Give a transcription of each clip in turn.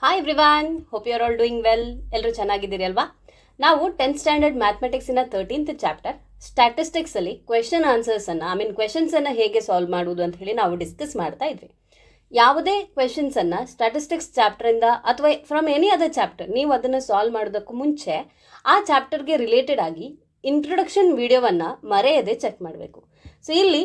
Hi everyone, hope you are all doing well. ಎಲ್ಲರೂ ಚೆನ್ನಾಗಿದ್ದೀರಿ ಅಲ್ವಾ? ನಾವು 10th ಸ್ಟ್ಯಾಂಡರ್ಡ್ ಮ್ಯಾಥಮೆಟಿಕ್ಸಿನ 13th ಚಾಪ್ಟರ್ ಸ್ಟ್ಯಾಟಿಸ್ಟಿಕ್ಸಲ್ಲಿ ಕ್ವೆಶನ್ ಆನ್ಸರ್ಸನ್ನು ಕ್ವೆಶನ್ಸನ್ನು ಹೇಗೆ ಸಾಲ್ವ್ ಮಾಡುವುದು ಅಂತ ಹೇಳಿ ನಾವು ಡಿಸ್ಕಸ್ ಮಾಡ್ತಾ ಇದ್ವಿ. ಯಾವುದೇ ಕ್ವೆಶನ್ಸನ್ನು ಸ್ಟ್ಯಾಟಿಸ್ಟಿಕ್ಸ್ ಚಾಪ್ಟರಿಂದ ಅಥವಾ ಫ್ರಮ್ ಎನಿ ಅದರ್ ಚಾಪ್ಟರ್ ನೀವು ಅದನ್ನು ಸಾಲ್ವ್ ಮಾಡೋದಕ್ಕೂ ಮುಂಚೆ ಆ ಚಾಪ್ಟರ್ಗೆ ರಿಲೇಟೆಡ್ ಆಗಿ ಇಂಟ್ರೊಡಕ್ಷನ್ ವಿಡಿಯೋವನ್ನು ಮರೆಯದೆ ಚೆಕ್ ಮಾಡಬೇಕು. ಸೊ ಇಲ್ಲಿ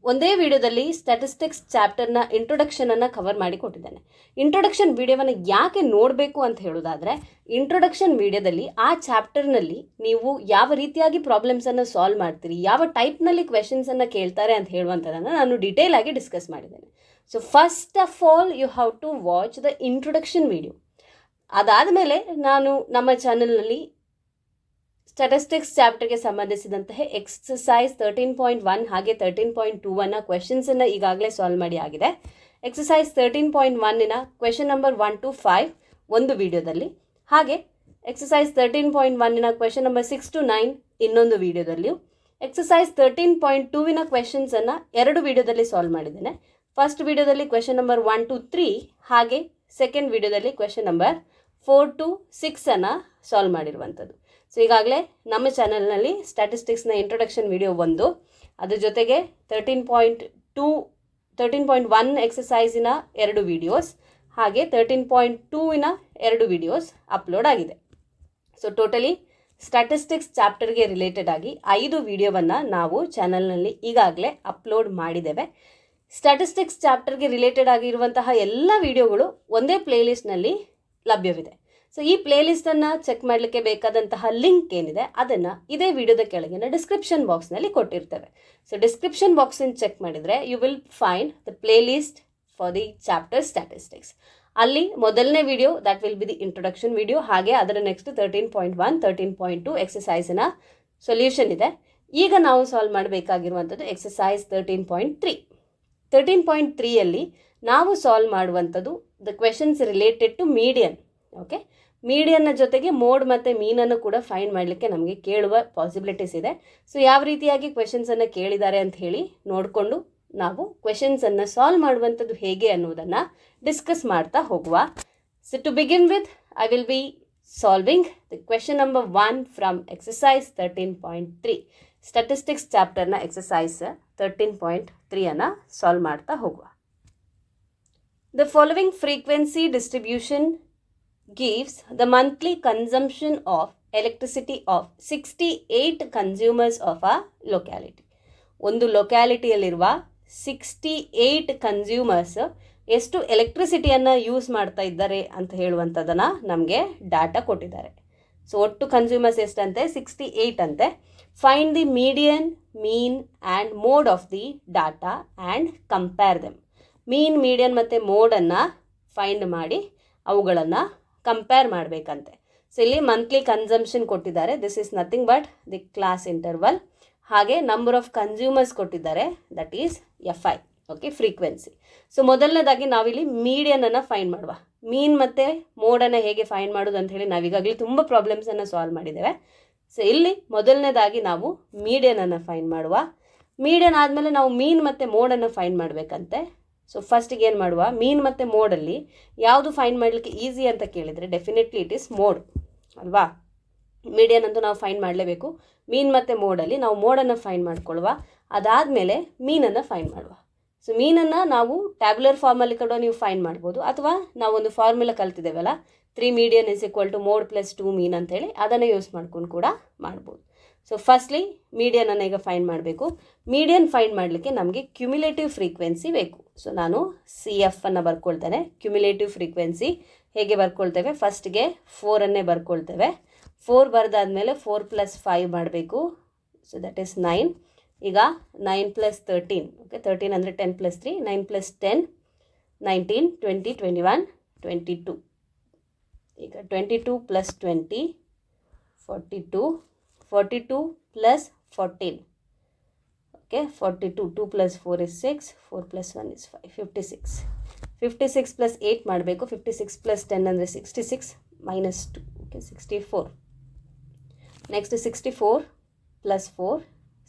ಒಂದೇ ವಿಡಿಯೋದಲ್ಲಿ ಸ್ಟ್ಯಾಟಿಸ್ಟಿಕ್ಸ್ ಚಾಪ್ಟರ್ನ ಇಂಟ್ರೊಡಕ್ಷನನ್ನು ಕವರ್ ಮಾಡಿ ಕೊಟ್ಟಿದ್ದೇನೆ. ಇಂಟ್ರೊಡಕ್ಷನ್ ವಿಡಿಯೋವನ್ನು ಯಾಕೆ ನೋಡಬೇಕು ಅಂತ ಹೇಳೋದಾದರೆ, ಇಂಟ್ರೊಡಕ್ಷನ್ ವಿಡಿಯೋದಲ್ಲಿ ಆ ಚಾಪ್ಟರ್ನಲ್ಲಿ ನೀವು ಯಾವ ರೀತಿಯಾಗಿ ಪ್ರಾಬ್ಲಮ್ಸನ್ನು ಸಾಲ್ವ್ ಮಾಡ್ತೀರಿ, ಯಾವ ಟೈಪ್ನಲ್ಲಿ ಕ್ವೆಶನ್ಸನ್ನು ಕೇಳ್ತಾರೆ ಅಂತ ಹೇಳುವಂಥದ್ದನ್ನು ನಾನು ಡೀಟೇಲ್ ಆಗಿ ಡಿಸ್ಕಸ್ ಮಾಡಿದ್ದೇನೆ. So first of all you have to watch the introduction video. ಅದಾದಮೇಲೆ ನಾನು ನಮ್ಮ ಚಾನಲ್ನಲ್ಲಿ ಸ್ಟ್ಯಾಟಿಸ್ಟಿಕ್ಸ್ ಚಾಪ್ಟರ್ಗೆ ಸಂಬಂಧಿಸಿದಂತಹ ಎಕ್ಸಸೈಸ್ 13.1 ಹಾಗೆ 13.2 ಕ್ವೆಶನ್ಸನ್ನು ಈಗಾಗಲೇ ಸಾಲ್ವ್ ಮಾಡಿ ಆಗಿದೆ. ಎಕ್ಸಸೈಸ್ 13.1 ಕ್ವೆಶನ್ ನಂಬರ್ 1 to 5 ಒಂದು ವಿಡಿಯೋದಲ್ಲಿ, ಹಾಗೆ ಎಕ್ಸಸೈಸ್ 13.1 ಕ್ವೆಶನ್ ನಂಬರ್ 6 to 9 ಇನ್ನೊಂದು ವಿಡಿಯೋದಲ್ಲಿಯೂ, ಎಕ್ಸಸೈಸ್ 13.2 ಕ್ವೆಶನ್ಸನ್ನು ಎರಡು ವಿಡಿಯೋದಲ್ಲಿ ಸಾಲ್ವ್ ಮಾಡಿದ್ದೇನೆ. ಫಸ್ಟ್ ವಿಡಿಯೋದಲ್ಲಿ ಕ್ವೆಶನ್ ನಂಬರ್ 1 to 3 ಹಾಗೆ ಸೆಕೆಂಡ್ ವಿಡಿಯೋದಲ್ಲಿ ಕ್ವೆಶನ್ ನಂಬರ್ 4 to 6 ಸಾಲ್ವ್ ಮಾಡಿರುವಂಥದ್ದು. ಸೊ ಈಗಾಗಲೇ ನಮ್ಮ ಚಾನಲ್ನಲ್ಲಿ ಸ್ಟ್ಯಾಟಿಸ್ಟಿಕ್ಸ್ನ ಇಂಟ್ರೊಡಕ್ಷನ್ ವಿಡಿಯೋ ಒಂದು, ಅದ್ರ ಜೊತೆಗೆ 13.1 ಎಕ್ಸಸೈಸಿನ ಎರಡು ವಿಡಿಯೋಸ್ ಹಾಗೆ 13.2 ಎರಡು ವಿಡಿಯೋಸ್ ಅಪ್ಲೋಡ್ ಆಗಿದೆ. ಸೊ ಟೋಟಲಿ ಸ್ಟ್ಯಾಟಿಸ್ಟಿಕ್ಸ್ ಚಾಪ್ಟರ್ಗೆ ರಿಲೇಟೆಡ್ ಆಗಿ 5 ವಿಡಿಯೋವನ್ನು ನಾವು ಚಾನಲ್ನಲ್ಲಿ ಈಗಾಗಲೇ ಅಪ್ಲೋಡ್ ಮಾಡಿದ್ದೇವೆ. ಸ್ಟ್ಯಾಟಿಸ್ಟಿಕ್ಸ್ ಚಾಪ್ಟರ್ಗೆ ರಿಲೇಟೆಡ್ ಆಗಿರುವಂತಹ ಎಲ್ಲ ವಿಡಿಯೋಗಳು ಒಂದೇ ಪ್ಲೇಲಿಸ್ಟ್ನಲ್ಲಿ ಲಭ್ಯವಿದೆ. ಸೊ ಈ ಪ್ಲೇಲಿಸ್ಟನ್ನು ಚೆಕ್ ಮಾಡಲಿಕ್ಕೆ ಬೇಕಾದಂತಹ ಲಿಂಕ್ ಏನಿದೆ ಅದನ್ನು ಇದೇ ವಿಡಿಯೋದ ಕೆಳಗಿನ ಡಿಸ್ಕ್ರಿಪ್ಷನ್ ಬಾಕ್ಸ್ನಲ್ಲಿ ಕೊಟ್ಟಿರ್ತೇವೆ. ಸೊ ಡಿಸ್ಕ್ರಿಪ್ಷನ್ ಬಾಕ್ಸನ್ನು ಚೆಕ್ ಮಾಡಿದರೆ you will find the playlist for the chapter statistics. ಅಲ್ಲಿ ಮೊದಲನೇ video that will be the introduction video, ಹಾಗೆ ಅದರ ನೆಕ್ಸ್ಟ್ 13.1 13.2 ಎಕ್ಸಸೈಸಿನ ಸೊಲ್ಯೂಷನ್ ಇದೆ. ಈಗ ನಾವು ಸಾಲ್ವ್ ಮಾಡಬೇಕಾಗಿರುವಂಥದ್ದು ಎಕ್ಸಸೈಸ್ 13.3. 13.3ಯಲ್ಲಿ ನಾವು ಸಾಲ್ವ್ ಮಾಡುವಂಥದ್ದು the questions related to median. Okay, ಮೀಡಿಯನ್ನ ಜೊತೆಗೆ ಮೋಡ್ ಮತ್ತು ಮೀನನ್ನು ಕೂಡ ಫೈಂಡ್ ಮಾಡಲಿಕ್ಕೆ ನಮಗೆ ಕೇಳುವ ಪಾಸಿಬಿಲಿಟೀಸ್ ಇದೆ. ಸೊ ಯಾವ ರೀತಿಯಾಗಿ ಕ್ವೆಶನ್ಸನ್ನು ಕೇಳಿದ್ದಾರೆ ಅಂತ ಹೇಳಿ ನೋಡಿಕೊಂಡು ನಾವು ಕ್ವೆಶನ್ಸನ್ನು ಸಾಲ್ವ್ ಮಾಡುವಂಥದ್ದು ಹೇಗೆ ಅನ್ನೋದನ್ನು ಡಿಸ್ಕಸ್ ಮಾಡ್ತಾ ಹೋಗುವ. So to begin with I will be solving the question number 1 from exercise 13.3. Statistics ಚಾಪ್ಟರ್ನ ಎಕ್ಸಸೈಸ್ 13.3 ಸಾಲ್ವ್ ಮಾಡ್ತಾ ಹೋಗುವ. The following frequency distribution gives the monthly consumption of electricity of 68 consumers of a locality. ಒಂದು ಲೊಕ್ಯಾಲಿಟಿಯಲ್ಲಿರುವ 68 consumers ಎಷ್ಟು ಎಲೆಕ್ಟ್ರಿಸಿಟಿಯನ್ನು use ಮಾಡ್ತಾ ಇದ್ದಾರೆ ಅಂತ ಹೇಳುವಂಥದ್ದನ್ನು ನಮಗೆ data ಕೊಟ್ಟಿದ್ದಾರೆ. ಸೊ ಒಟ್ಟು ಕನ್ಸ್ಯೂಮರ್ಸ್ ಎಷ್ಟಂತೆ? 68 ಅಂತೆ. Find the median, mean and mode of the data and compare them. Mean, median ಮತ್ತು ಮೋಡನ್ನು ಫೈಂಡ್ ಮಾಡಿ ಅವುಗಳನ್ನು ಕಂಪೇರ್ ಮಾಡಬೇಕಂತೆ. ಸೊ ಇಲ್ಲಿ ಮಂತ್ಲಿ ಕನ್ಸಂಪ್ಷನ್ ಕೊಟ್ಟಿದ್ದಾರೆ, this is nothing but the class interval. ಹಾಗೆ ನಂಬರ್ ಆಫ್ ಕನ್ಸ್ಯೂಮರ್ಸ್ ಕೊಟ್ಟಿದ್ದಾರೆ, that is FI. Okay, frequency. So ಮೊದಲನೇದಾಗಿ ನಾವಿಲ್ಲಿ ಮೀಡಿಯನನ್ನು find ಮಾಡುವ. ಮೀನ್ ಮತ್ತು ಮೋಡನ್ನು ಹೇಗೆ ಫೈಂಡ್ ಮಾಡೋದು ಅಂತ ಹೇಳಿ ನಾವೀಗಾಗಲೇ ತುಂಬ ಪ್ರಾಬ್ಲಮ್ಸನ್ನು ಸಾಲ್ವ್ ಮಾಡಿದ್ದೇವೆ. ಸೊ ಇಲ್ಲಿ ಮೊದಲನೇದಾಗಿ ನಾವು ಮೀಡಿಯನನ್ನು ಫೈಂಡ್ ಮಾಡುವ. ಮೀಡಿಯನ್ ಆದಮೇಲೆ ನಾವು ಮೀನ್ ಮತ್ತು ಮೋಡನ್ನು ಫೈಂಡ್ ಮಾಡಬೇಕಂತೆ. ಸೊ ಫಸ್ಟಿಗೆ ಏನು ಮಾಡುವ, ಮೀನ್ ಮತ್ತು ಮೋಡಲ್ಲಿ ಯಾವುದು ಫೈಂಡ್ ಮಾಡಲಿಕ್ಕೆ ಈಸಿ ಅಂತ ಕೇಳಿದರೆ ಡೆಫಿನೆಟ್ಲಿ ಇಟ್ ಈಸ್ ಮೋಡ್ ಅಲ್ವಾ. ಮೀಡಿಯನ್ ಅಂತೂ ನಾವು ಫೈಂಡ್ ಮಾಡಲೇಬೇಕು. ಮೀನ್ ಮತ್ತು ಮೋಡಲ್ಲಿ ನಾವು ಮೋಡನ್ನು ಫೈಂಡ್ ಮಾಡ್ಕೊಳ್ಳುವ. ಅದಾದಮೇಲೆ ಮೀನನ್ನು ಫೈಂಡ್ ಮಾಡುವ. ಸೊ ಮೀನನ್ನು ನಾವು ಟ್ಯಾಬ್ಯುಲರ್ ಫಾರ್ಮಲ್ಲಿ ಕೂಡ ನೀವು ಫೈಂಡ್ ಮಾಡ್ಬೋದು, ಅಥವಾ ನಾವೊಂದು ಫಾರ್ಮುಲಾ ಕಲ್ತಿದ್ದೇವಲ್ಲ, 3 median is equal to mode plus 2 mean ಅಂತೇಳಿ ಅದನ್ನು ಯೂಸ್ ಮಾಡ್ಕೊಂಡು ಕೂಡ ಮಾಡ್ಬೋದು. ಸೊ ಫಸ್ಟ್ಲಿ ಮೀಡಿಯನನ್ನು ಈಗ ಫೈಂಡ್ ಮಾಡಬೇಕು. ಮೀಡಿಯನ್ ಫೈಂಡ್ ಮಾಡಲಿಕ್ಕೆ ನಮಗೆ ಕ್ಯುಮ್ಯುಲೇಟಿವ್ ಫ್ರೀಕ್ವೆನ್ಸಿ ಬೇಕು. ಸೊ ನಾನು CF ಬರ್ಕೊಳ್ತೇನೆ. ಕ್ಯುಮ್ಯುಲೇಟಿವ್ ಫ್ರೀಕ್ವೆನ್ಸಿ ಹೇಗೆ ಬರ್ಕೊಳ್ತೇವೆ? ಫಸ್ಟ್ಗೆ 4 ಬರ್ಕೊಳ್ತೇವೆ. 4 ಬರೆದಾದ್ಮೇಲೆ 4 + 5 ಮಾಡಬೇಕು. So that is 9. ಈಗ 9 + 13. ಓಕೆ, 13 ಅಂದರೆ 10 + 3, 9 + 10 19, 20, 21, 22. ಈಗ 22 + 20 42, 42 + 14. Okay, 42, 2 + 4 is 6, 4 + 1 is 5, 56. 56 + 8 ಮಾಡಬೇಕು. 56 + 10 ಅಂದರೆ 66 -2. ಓಕೆ, 64. ನೆಕ್ಸ್ಟ್ 64 + 4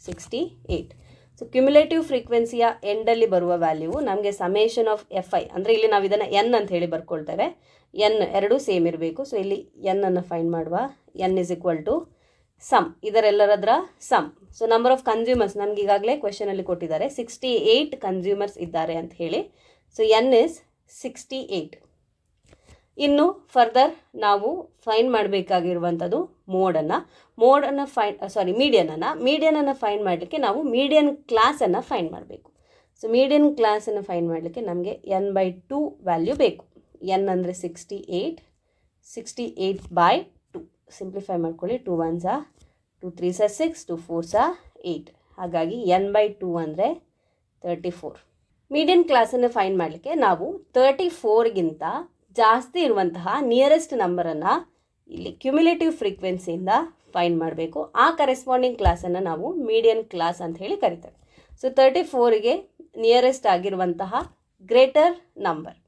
68. ಸೊ ಕ್ಯುಮ್ಯುಲೇಟಿವ್ ಫ್ರೀಕ್ವೆನ್ಸಿಯ ಎಂಡಲ್ಲಿ ಬರುವ ವ್ಯಾಲ್ಯೂ ನಮಗೆ ಸಮೇಷನ್ ಆಫ್ FI, ಅಂದರೆ ಇಲ್ಲಿ ನಾವು ಇದನ್ನು ಎನ್ ಅಂತ ಹೇಳಿ ಬರ್ಕೊಳ್ತೇವೆ. ಎನ್ ಎರಡೂ ಸೇಮ್ ಇರಬೇಕು. ಸೊ ಇಲ್ಲಿ ಎನ್ ಅನ್ನು ಫೈಂಡ್ ಮಾಡುವ. N is equal to sum, ಇದರೆಲ್ಲರದ್ರ sum. So number of consumers ನಮ್ಗೆ ಈಗಾಗಲೇ ಕ್ವೆಶನಲ್ಲಿ ಕೊಟ್ಟಿದ್ದಾರೆ, 68 ಕನ್ಸ್ಯೂಮರ್ಸ್ ಇದ್ದಾರೆ ಅಂತ ಹೇಳಿ. So N is 68. ಇನ್ನು ಫರ್ದರ್ ನಾವು ಫೈಂಡ್ ಮಾಡಬೇಕಾಗಿರುವಂಥದ್ದು ಮೀಡಿಯನನ್ನು ಫೈಂಡ್ ಮಾಡಲಿಕ್ಕೆ ನಾವು ಮೀಡಿಯನ್ ಕ್ಲಾಸನ್ನು ಫೈಂಡ್ ಮಾಡಬೇಕು. ಸೊ ಮೀಡಿಯನ್ ಕ್ಲಾಸನ್ನು ಫೈಂಡ್ ಮಾಡಲಿಕ್ಕೆ ನಮಗೆ n/2 ವ್ಯಾಲ್ಯೂ ಬೇಕು. ಎನ್ ಅಂದರೆ 68, 68/2 ಸಿಂಪ್ಲಿಫೈ ಮಾಡ್ಕೊಳ್ಳಿ. 2 1s 2 3s 6, 2 4s 8. ಹಾಗಾಗಿ n/2 ಅಂದರೆ 34. ಮೀಡಿಯನ್ ಕ್ಲಾಸನ್ನು ಫೈಂಡ್ ಮಾಡಲಿಕ್ಕೆ ನಾವು 34ಗಿಂತ ಜಾಸ್ತಿ ಇರುವಂತಹ ನಿಯರೆಸ್ಟ್ ನಂಬರನ್ನು ಇಲ್ಲಿ ಕ್ಯುಮ್ಯುಲೇಟಿವ್ ಫ್ರೀಕ್ವೆನ್ಸಿಯಿಂದ ಫೈಂಡ್ ಮಾಡಬೇಕು. ಆ ಕರೆಸ್ಪಾಂಡಿಂಗ್ ಕ್ಲಾಸನ್ನು ನಾವು ಮೀಡಿಯನ್ ಕ್ಲಾಸ್ ಅಂತ ಹೇಳಿ ಕರಿತೇವೆ. ಸೊ 34ಗೆ ನಿಯರೆಸ್ಟ್ ಆಗಿರುವಂತಹ ಗ್ರೇಟರ್ ನಂಬರ್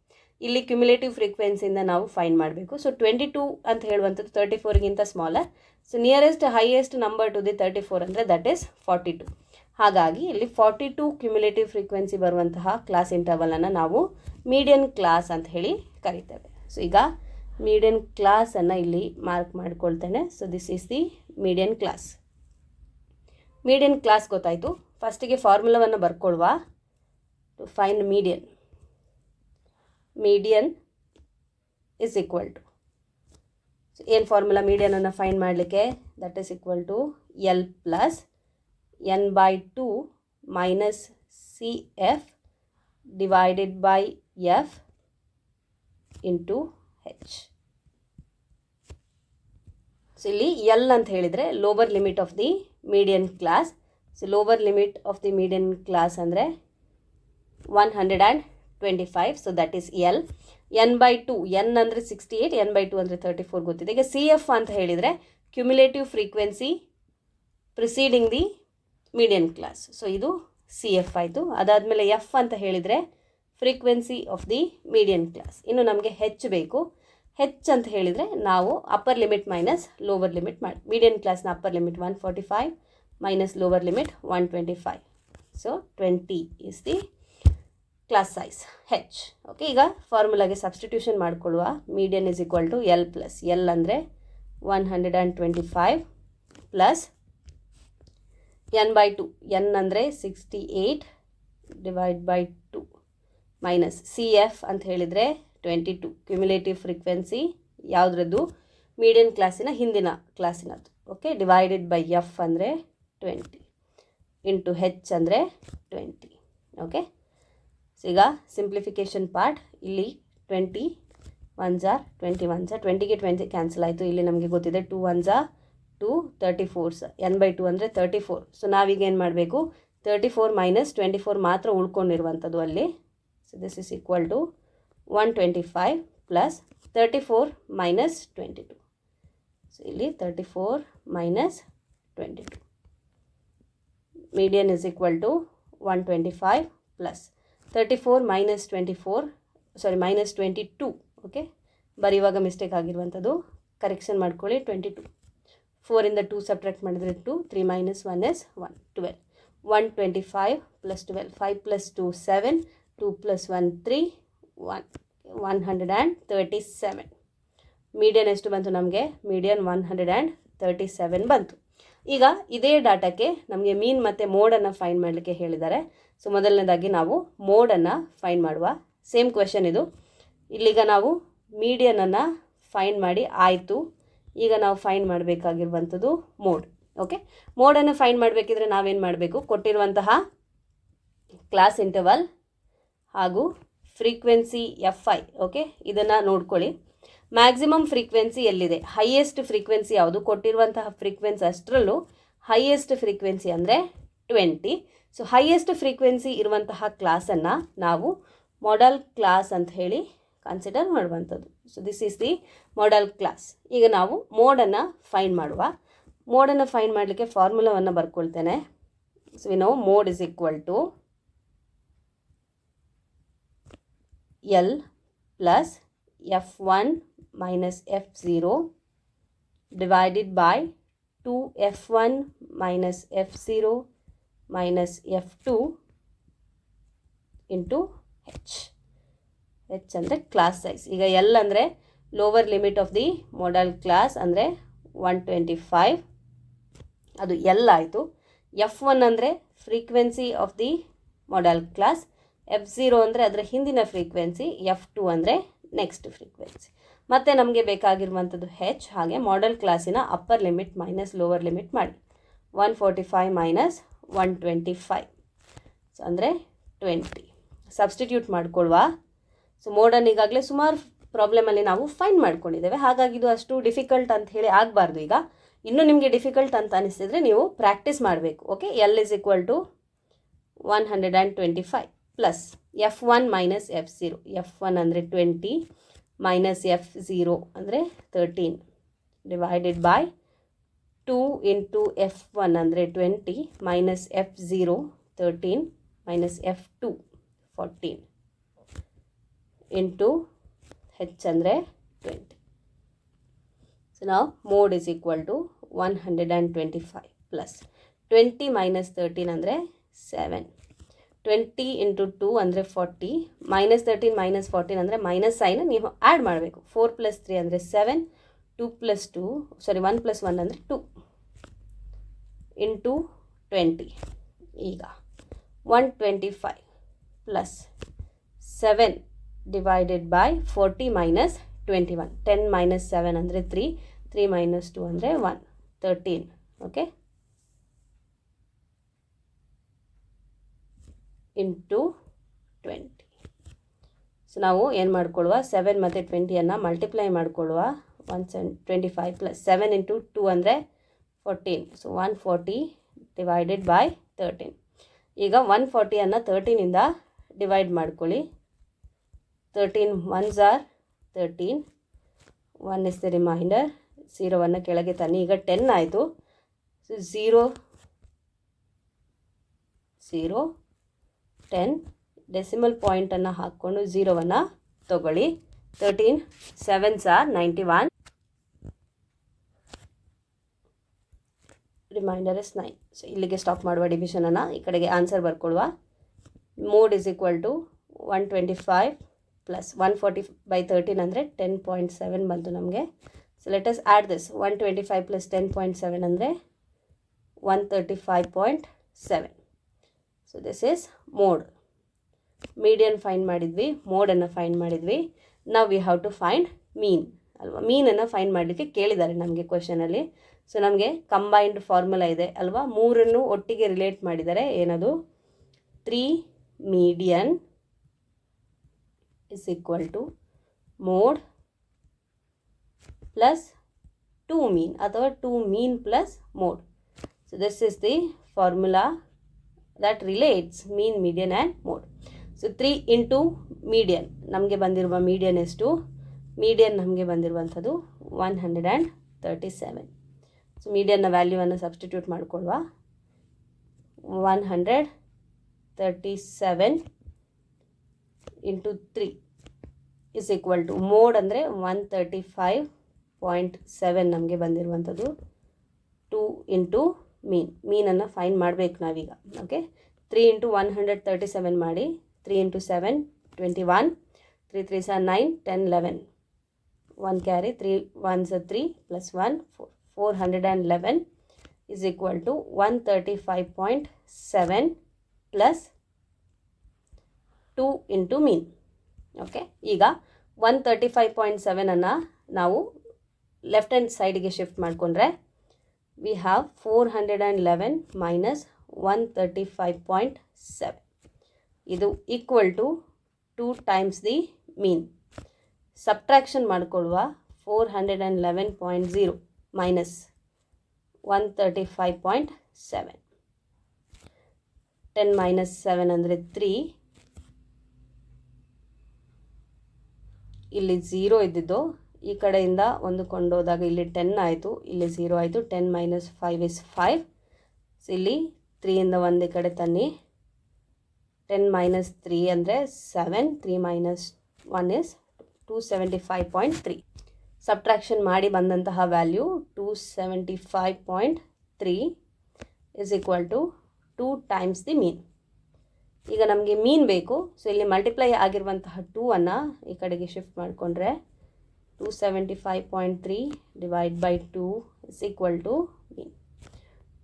ಇಲ್ಲಿ ಕ್ಯುಮ್ಯುಲೇಟಿವ್ ಫ್ರೀಕ್ವೆನ್ಸಿಯಿಂದ ನಾವು ಫೈಂಡ್ ಮಾಡಬೇಕು. ಸೊ 22 ಅಂತ ಹೇಳುವಂಥದ್ದು 34ಗಿಂತ smaller. So nearest highest number to the 34 ಅಂದರೆ ದಟ್ ಈಸ್ 42. ಹಾಗಾಗಿ ಇಲ್ಲಿ 42 ಕ್ಯುಮ್ಯುಲೇಟಿವ್ ಫ್ರೀಕ್ವೆನ್ಸಿ ಬರುವಂತಹ ಕ್ಲಾಸ್ ಇಂಟರ್ವಲನ್ನು ನಾವು ಮೀಡಿಯನ್ ಕ್ಲಾಸ್ ಅಂತ ಹೇಳಿ ಕರಿತೇವೆ. ಸೊ ಈಗ ಮೀಡಿಯನ್ ಕ್ಲಾಸನ್ನು ಇಲ್ಲಿ ಮಾರ್ಕ್ ಮಾಡ್ಕೊಳ್ತೇನೆ. So this is the median class. Median class ಗೊತ್ತಾಯಿತು. ಫಸ್ಟಿಗೆ ಫಾರ್ಮುಲಾವನ್ನು ಬರ್ಕೊಳ್ಳುವ. To find median is equal to, ಏನು ಫಾರ್ಮುಲಾ ಮೀಡಿಯನನ್ನು ಫೈಂಡ್ ಮಾಡಲಿಕ್ಕೆ? That is equal to L plus n/2 minus CF divided by F into H. So ಇಲ್ಲಿ L ಅಂತ ಹೇಳಿದರೆ lower limit of the median class. So lower limit of the median class ಅಂದರೆ 125. So that is L. n/2, n ಅಂದರೆ 68, n/2 ಅಂದರೆ 34 ಗೊತ್ತಿದೆ. ಈಗ CF ಅಂತ ಹೇಳಿದರೆ cumulative frequency preceding the median class. So ಇದು CF ಆಯಿತು. ಅದಾದಮೇಲೆ F ಅಂತ ಹೇಳಿದರೆ frequency of the median class. ಇನ್ನು ನಮಗೆ H ಬೇಕು. H ಅಂತ ಹೇಳಿದರೆ ನಾವು upper limit minus lower limit ಮಾಡಿ. ಮೀಡಿಯನ್ ಕ್ಲಾಸ್ನ upper limit 145 minus lower limit 125. So 20 is the class size H. Okay, ಈಗ ಫಾರ್ಮುಲಾಗೆ ಸಬ್ಸ್ಟಿಟ್ಯೂಷನ್ ಮಾಡಿಕೊಳ್ಳುವ. Median is equal to L plus L ಅಂದರೆ 125 ಪ್ಲಸ್ n/2, n ಅಂದರೆ 68 ಡಿವೈಡ್ ಬೈ 2 ಮೈನಸ್ CF ಅಂತ ಹೇಳಿದರೆ 22 cumulative frequency ಯಾವುದ್ರದ್ದು? Median ಕ್ಲಾಸಿನ ಹಿಂದಿನ ಕ್ಲಾಸಿನದ್ದು. ಓಕೆ, ಡಿವೈಡೆಡ್ ಬೈ F ಅಂದರೆ 20 ಇಂಟು H ಅಂದರೆ 20. ಓಕೆ, ಸೊ ಈಗ ಸಿಂಪ್ಲಿಫಿಕೇಷನ್ ಪಾರ್ಟ್. ಇಲ್ಲಿ 20 1s 20ಗೆ 20 ಕ್ಯಾನ್ಸಲ್ ಆಯಿತು. ಇಲ್ಲಿ ನಮಗೆ ಗೊತ್ತಿದೆ 2 1s 2 34s, n/2 ಅಂದರೆ 34. ಸೊ ನಾವೀಗ ಏನು ಮಾಡಬೇಕು? 34 ಮೈನಸ್ 24 ಮಾತ್ರ ಉಳ್ಕೊಂಡಿರುವಂಥದ್ದು ಅಲ್ಲಿ. So this is equal to 125 plus 34 minus 22. So ಇಲ್ಲಿ 34 minus 22. Median is equal to 125 plus 34 minus 24, minus 22. Okay, ಬರೆಯುವಾಗ ಮಿಸ್ಟೇಕ್ ಆಗಿರುವಂಥದ್ದು, ಕರೆಕ್ಷನ್ ಮಾಡ್ಕೊಳ್ಳಿ. 22 4ಇಂದ 2 ಸಬ್ಟ್ರಾಕ್ಟ್ ಮಾಡಿದರೆ 2, 3 minus 1 is 1, 12. 125 plus 12, 5 plus 2 7, 2 plus 1 3, 137. Median ಎಷ್ಟು ಬಂತು ನಮಗೆ? ಮೀಡಿಯನ್ 137 ಬಂತು. ಈಗ ಇದೇ ಡಾಟಾಕ್ಕೆ ನಮಗೆ ಮೀನ್ ಮತ್ತು ಮೋಡನ್ನು ಫೈಂಡ್ ಮಾಡಲಿಕ್ಕೆ ಹೇಳಿದ್ದಾರೆ. ಸೊ ಮೊದಲನೇದಾಗಿ ನಾವು ಮೋಡನ್ನು ಫೈಂಡ್ ಮಾಡುವ. ಸೇಮ್ ಕ್ವೆಶನ್ ಇದು. ಇಲ್ಲಿಗ ನಾವು ಮೀಡಿಯನನ್ನು ಫೈಂಡ್ ಮಾಡಿ ಆಯಿತು. ಈಗ ನಾವು ಫೈಂಡ್ ಮಾಡಬೇಕಾಗಿರುವಂಥದ್ದು ಮೋಡ್. ಓಕೆ, ಮೋಡನ್ನು ಫೈಂಡ್ ಮಾಡಬೇಕಿದ್ರೆ ನಾವೇನು ಮಾಡಬೇಕು? ಕೊಟ್ಟಿರುವಂತಹ ಕ್ಲಾಸ್ ಇಂಟರ್ವಲ್ ಹಾಗೂ ಫ್ರೀಕ್ವೆನ್ಸಿ FI. ಓಕೆ, ಇದನ್ನು ನೋಡ್ಕೊಳ್ಳಿ. ಮ್ಯಾಕ್ಸಿಮಮ್ ಫ್ರೀಕ್ವೆನ್ಸಿ ಎಲ್ಲಿದೆ? ಹೈಯೆಸ್ಟ್ ಫ್ರೀಕ್ವೆನ್ಸಿ ಯಾವುದು? ಕೊಟ್ಟಿರುವಂತಹ ಫ್ರೀಕ್ವೆನ್ಸಿ ಅಷ್ಟರಲ್ಲೂ ಹೈಯೆಸ್ಟ್ ಫ್ರೀಕ್ವೆನ್ಸಿ ಅಂದರೆ 20. ಸೊ ಹೈಯೆಸ್ಟ್ ಫ್ರೀಕ್ವೆನ್ಸಿ ಇರುವಂತಹ ಕ್ಲಾಸನ್ನು ನಾವು ಮಾಡೆಲ್ ಕ್ಲಾಸ್ ಅಂತ ಹೇಳಿ ಕನ್ಸಿಡರ್ ಮಾಡುವಂಥದ್ದು. So this is the modal class. ಈಗ ನಾವು ಮೋಡನ್ನು ಫೈಂಡ್ ಮಾಡುವ. ಮೋಡನ್ನು ಫೈಂಡ್ ಮಾಡಲಿಕ್ಕೆ ಫಾರ್ಮುಲಾವನ್ನು ಬರ್ಕೊಳ್ತೇನೆ. So we know mode is equal to L plus F1 minus F0 divided by 2F1 minus F0 minus F2 into H. H ಅಂದರೆ ಕ್ಲಾಸ್ ಸೈಜ್. ಈಗ L ಅಂದರೆ lower limit of the modal class ಅಂದರೆ 125, ಅದು L ಆಯಿತು. F1 ಅಂದರೆ frequency of the modal class, F0 ಅಂದರೆ ಅದರ ಹಿಂದಿನ ಫ್ರೀಕ್ವೆನ್ಸಿ, F2 ಅಂದರೆ ನೆಕ್ಸ್ಟ್ ಫ್ರೀಕ್ವೆನ್ಸಿ. ಮತ್ತು ನಮಗೆ ಬೇಕಾಗಿರುವಂಥದ್ದು H. ಹಾಗೆ ಮಾಡೆಲ್ ಕ್ಲಾಸಿನ upper limit minus lower limit ಮಾಡಿ 145 ಮೈನಸ್ 125, ಸೊ ಅಂದರೆ 20. ಸಬ್ಸ್ಟಿಟ್ಯೂಟ್ ಮಾಡ್ಕೊಳ್ವಾ. ಸೊ ಮೋಡನ್ನು ಈಗಾಗಲೇ ಸುಮಾರು ಪ್ರಾಬ್ಲಮಲ್ಲಿ ನಾವು ಫೈಂಡ್ ಮಾಡ್ಕೊಂಡಿದ್ದೇವೆ, ಹಾಗಾಗಿ ಇದು ಅಷ್ಟು ಡಿಫಿಕಲ್ಟ್ ಅಂತ ಹೇಳಿ ಆಗಬಾರ್ದು. ಈಗ ಇನ್ನೂ ನಿಮಗೆ ಡಿಫಿಕಲ್ಟ್ ಅಂತ ಅನಿಸ್ತಿದ್ರೆ ನೀವು ಪ್ರಾಕ್ಟೀಸ್ ಮಾಡಬೇಕು. Okay, L is equal to 125 plus F1 minus F0. F1 ಅಂದರೆ 20 ಮೈನಸ್ F0 ಅಂದರೆ 13 ಡಿವೈಡೆಡ್ ಬೈ 2 ಇಂಟು F1 ಅಂದರೆ 20 minus F0 13 minus F2 14 into H ಅಂದರೆ 20. ಸೊ ನಾವು mode is equal to 125 plus 20 minus 13 ಅಂದರೆ 7. 20 into 2 ಅಂದರೆ 40, minus 13 minus 14 ಅಂದರೆ minus sine ನೀವು add ಮಾಡಬೇಕು. 4 ಪ್ಲಸ್ 3 ಅಂದರೆ 7, 2 ಪ್ಲಸ್ 2 ಸಾರಿ 1 ಪ್ಲಸ್ 1 ಅಂದರೆ 2 ಇಂಟು 20. ಈಗ 125 plus 7 divided by 40 minus 21. 10 minus 7 ಅಂದರೆ 3, 3 ಮೈನಸ್ 2 ಅಂದರೆ 1, 13. Okay, into 20. ಸೊ ನಾವು ಏನು ಮಾಡ್ಕೊಳ್ಳುವ, 7 ಮತ್ತು 20ಯನ್ನು ಮಲ್ಟಿಪ್ಲೈ ಮಾಡ್ಕೊಳ್ಳುವ. 125 ಪ್ಲಸ್ 7 ಇಂಟು 2 ಅಂದರೆ 14, ಸೊ 140 ಡಿವೈಡೆಡ್ ಬೈ 13. ಈಗ 140ಯನ್ನು 13ಇಂದ ಡಿವೈಡ್ ಮಾಡ್ಕೊಳ್ಳಿ. 13 1s are 13, 1 is the remainder, 0ವನ್ನು ಕೆಳಗೆ ತನ್ನಿ. ಈಗ 10 ಆಯಿತು. ಸೊ 0 0 10 ಡೆಸಿಮಲ್ ಪಾಯಿಂಟನ್ನು ಹಾಕ್ಕೊಂಡು 0ವನ್ನು ತಗೊಳ್ಳಿ. 13 7s are 91, reminder is 9. So ಇಲ್ಲಿಗೆ ಸ್ಟಾಪ್ ಮಾಡುವ ಡಿವಿಷನನ್ನು. ಈ ಕಡೆಗೆ ಆನ್ಸರ್ ಬರ್ಕೊಳ್ಳುವ. Mode is equal to 125 plus 140 by 13 ಅಂದರೆ 10.7 ಬಂತು ನಮಗೆ. So let us add this. 125 plus 10.7 ಅಂದರೆ 135.7. So this is mode. Median find ಮಾಡಿದ್ವಿ, ಮೋಡನ್ನು ಫೈಂಡ್ ಮಾಡಿದ್ವಿ. ನಾವು we have to find mean ಅಲ್ವಾ. ಮೀನನ್ನು ಫೈಂಡ್ ಮಾಡಲಿಕ್ಕೆ ಕೇಳಿದ್ದಾರೆ ನಮಗೆ ಕ್ವೆಶನಲ್ಲಿ. ಸೊ ನಮಗೆ ಕಂಬೈನ್ಡ್ ಫಾರ್ಮುಲಾ ಇದೆ ಅಲ್ವಾ, ಮೂರನ್ನು ಒಟ್ಟಿಗೆ ರಿಲೇಟ್ ಮಾಡಿದ್ದಾರೆ. ಏನದು, 3 median is equal to mode plus 2 mean ಅಥವಾ 2 mean plus mode. So this is the formula that relates mean, median and mode. So 3 into median, ನಮಗೆ ಬಂದಿರುವ ಮೀಡಿಯನ್ ಎಷ್ಟು, ಮೀಡಿಯನ್ ನಮಗೆ ಬಂದಿರುವಂಥದ್ದು 137. ಸೊ ಮೀಡಿಯನ್ನ ವ್ಯಾಲ್ಯೂವನ್ನು ಸಬ್ಸ್ಟಿಟ್ಯೂಟ್ ಮಾಡಿಕೊಳ್ಳುವ. 137 into 3 is equal to mode ಅಂದರೆ 135.7 ನಮಗೆ ಬಂದಿರುವಂಥದ್ದು. 2 ಇಂಟು ಮೀನನ್ನು ಫೈಂಡ್ ಮಾಡಬೇಕು ನಾವೀಗ. ಓಕೆ, 3 ಇಂಟು 137 ಮಾಡಿ. 3 into 7 21, 3 3s are 9, 10 11, 1 carry, 3 1s are 3 plus 1 4, 411 is equal to 135.7 plus 2 into mean. Okay, ಈಗ 135.7ಅನ್ನು ನಾವು ಲೆಫ್ಟ್ ಹ್ಯಾಂಡ್ ಸೈಡಿಗೆ ಶಿಫ್ಟ್ ಮಾಡಿಕೊಂಡ್ರೆ ವಿ ಹ್ಯಾವ್ 411 ಮೈನಸ್ 135.7. ಇದು equal to 2 times the mean. Subtraction ಮಾಡಿಕೊಳ್ಳುವ. 411.0 ಮೈನಸ್ 135.7. 10 ಮೈನಸ್ 7 ಅಂದರೆ 3. ಇಲ್ಲಿ 0 ಇದ್ದಿದ್ದು ಈ ಕಡೆಯಿಂದ ಒಂದು ಕೊಂಡೋದಾಗ ಇಲ್ಲಿ 10 ಆಯಿತು, ಇಲ್ಲಿ 0 ಆಯಿತು. 10 ಮೈನಸ್ 5 ಇಸ್ 5. ಸೊ ಇಲ್ಲಿ 3ಇಂದ ಒಂದು ಈ ಕಡೆ ತನ್ನಿ. 10 ಮೈನಸ್ 3 ಅಂದರೆ 7, 3 ಮೈನಸ್ 1 ಇಸ್ 275.3. ಸಬ್ಟ್ರಾಕ್ಷನ್ ಮಾಡಿ ಬಂದಂತಹ value 275.3 is equal to 2 times the mean. ಈಗ ನಮಗೆ ಮೀನ್ ಬೇಕು. ಸೊ ಇಲ್ಲಿ ಮಲ್ಟಿಪ್ಲೈ ಆಗಿರುವಂತಹ 2ಅನ್ನು ಈ ಕಡೆಗೆ ಶಿಫ್ಟ್ ಮಾಡಿಕೊಂಡ್ರೆ 275.3 divide by 2 is equal to mean.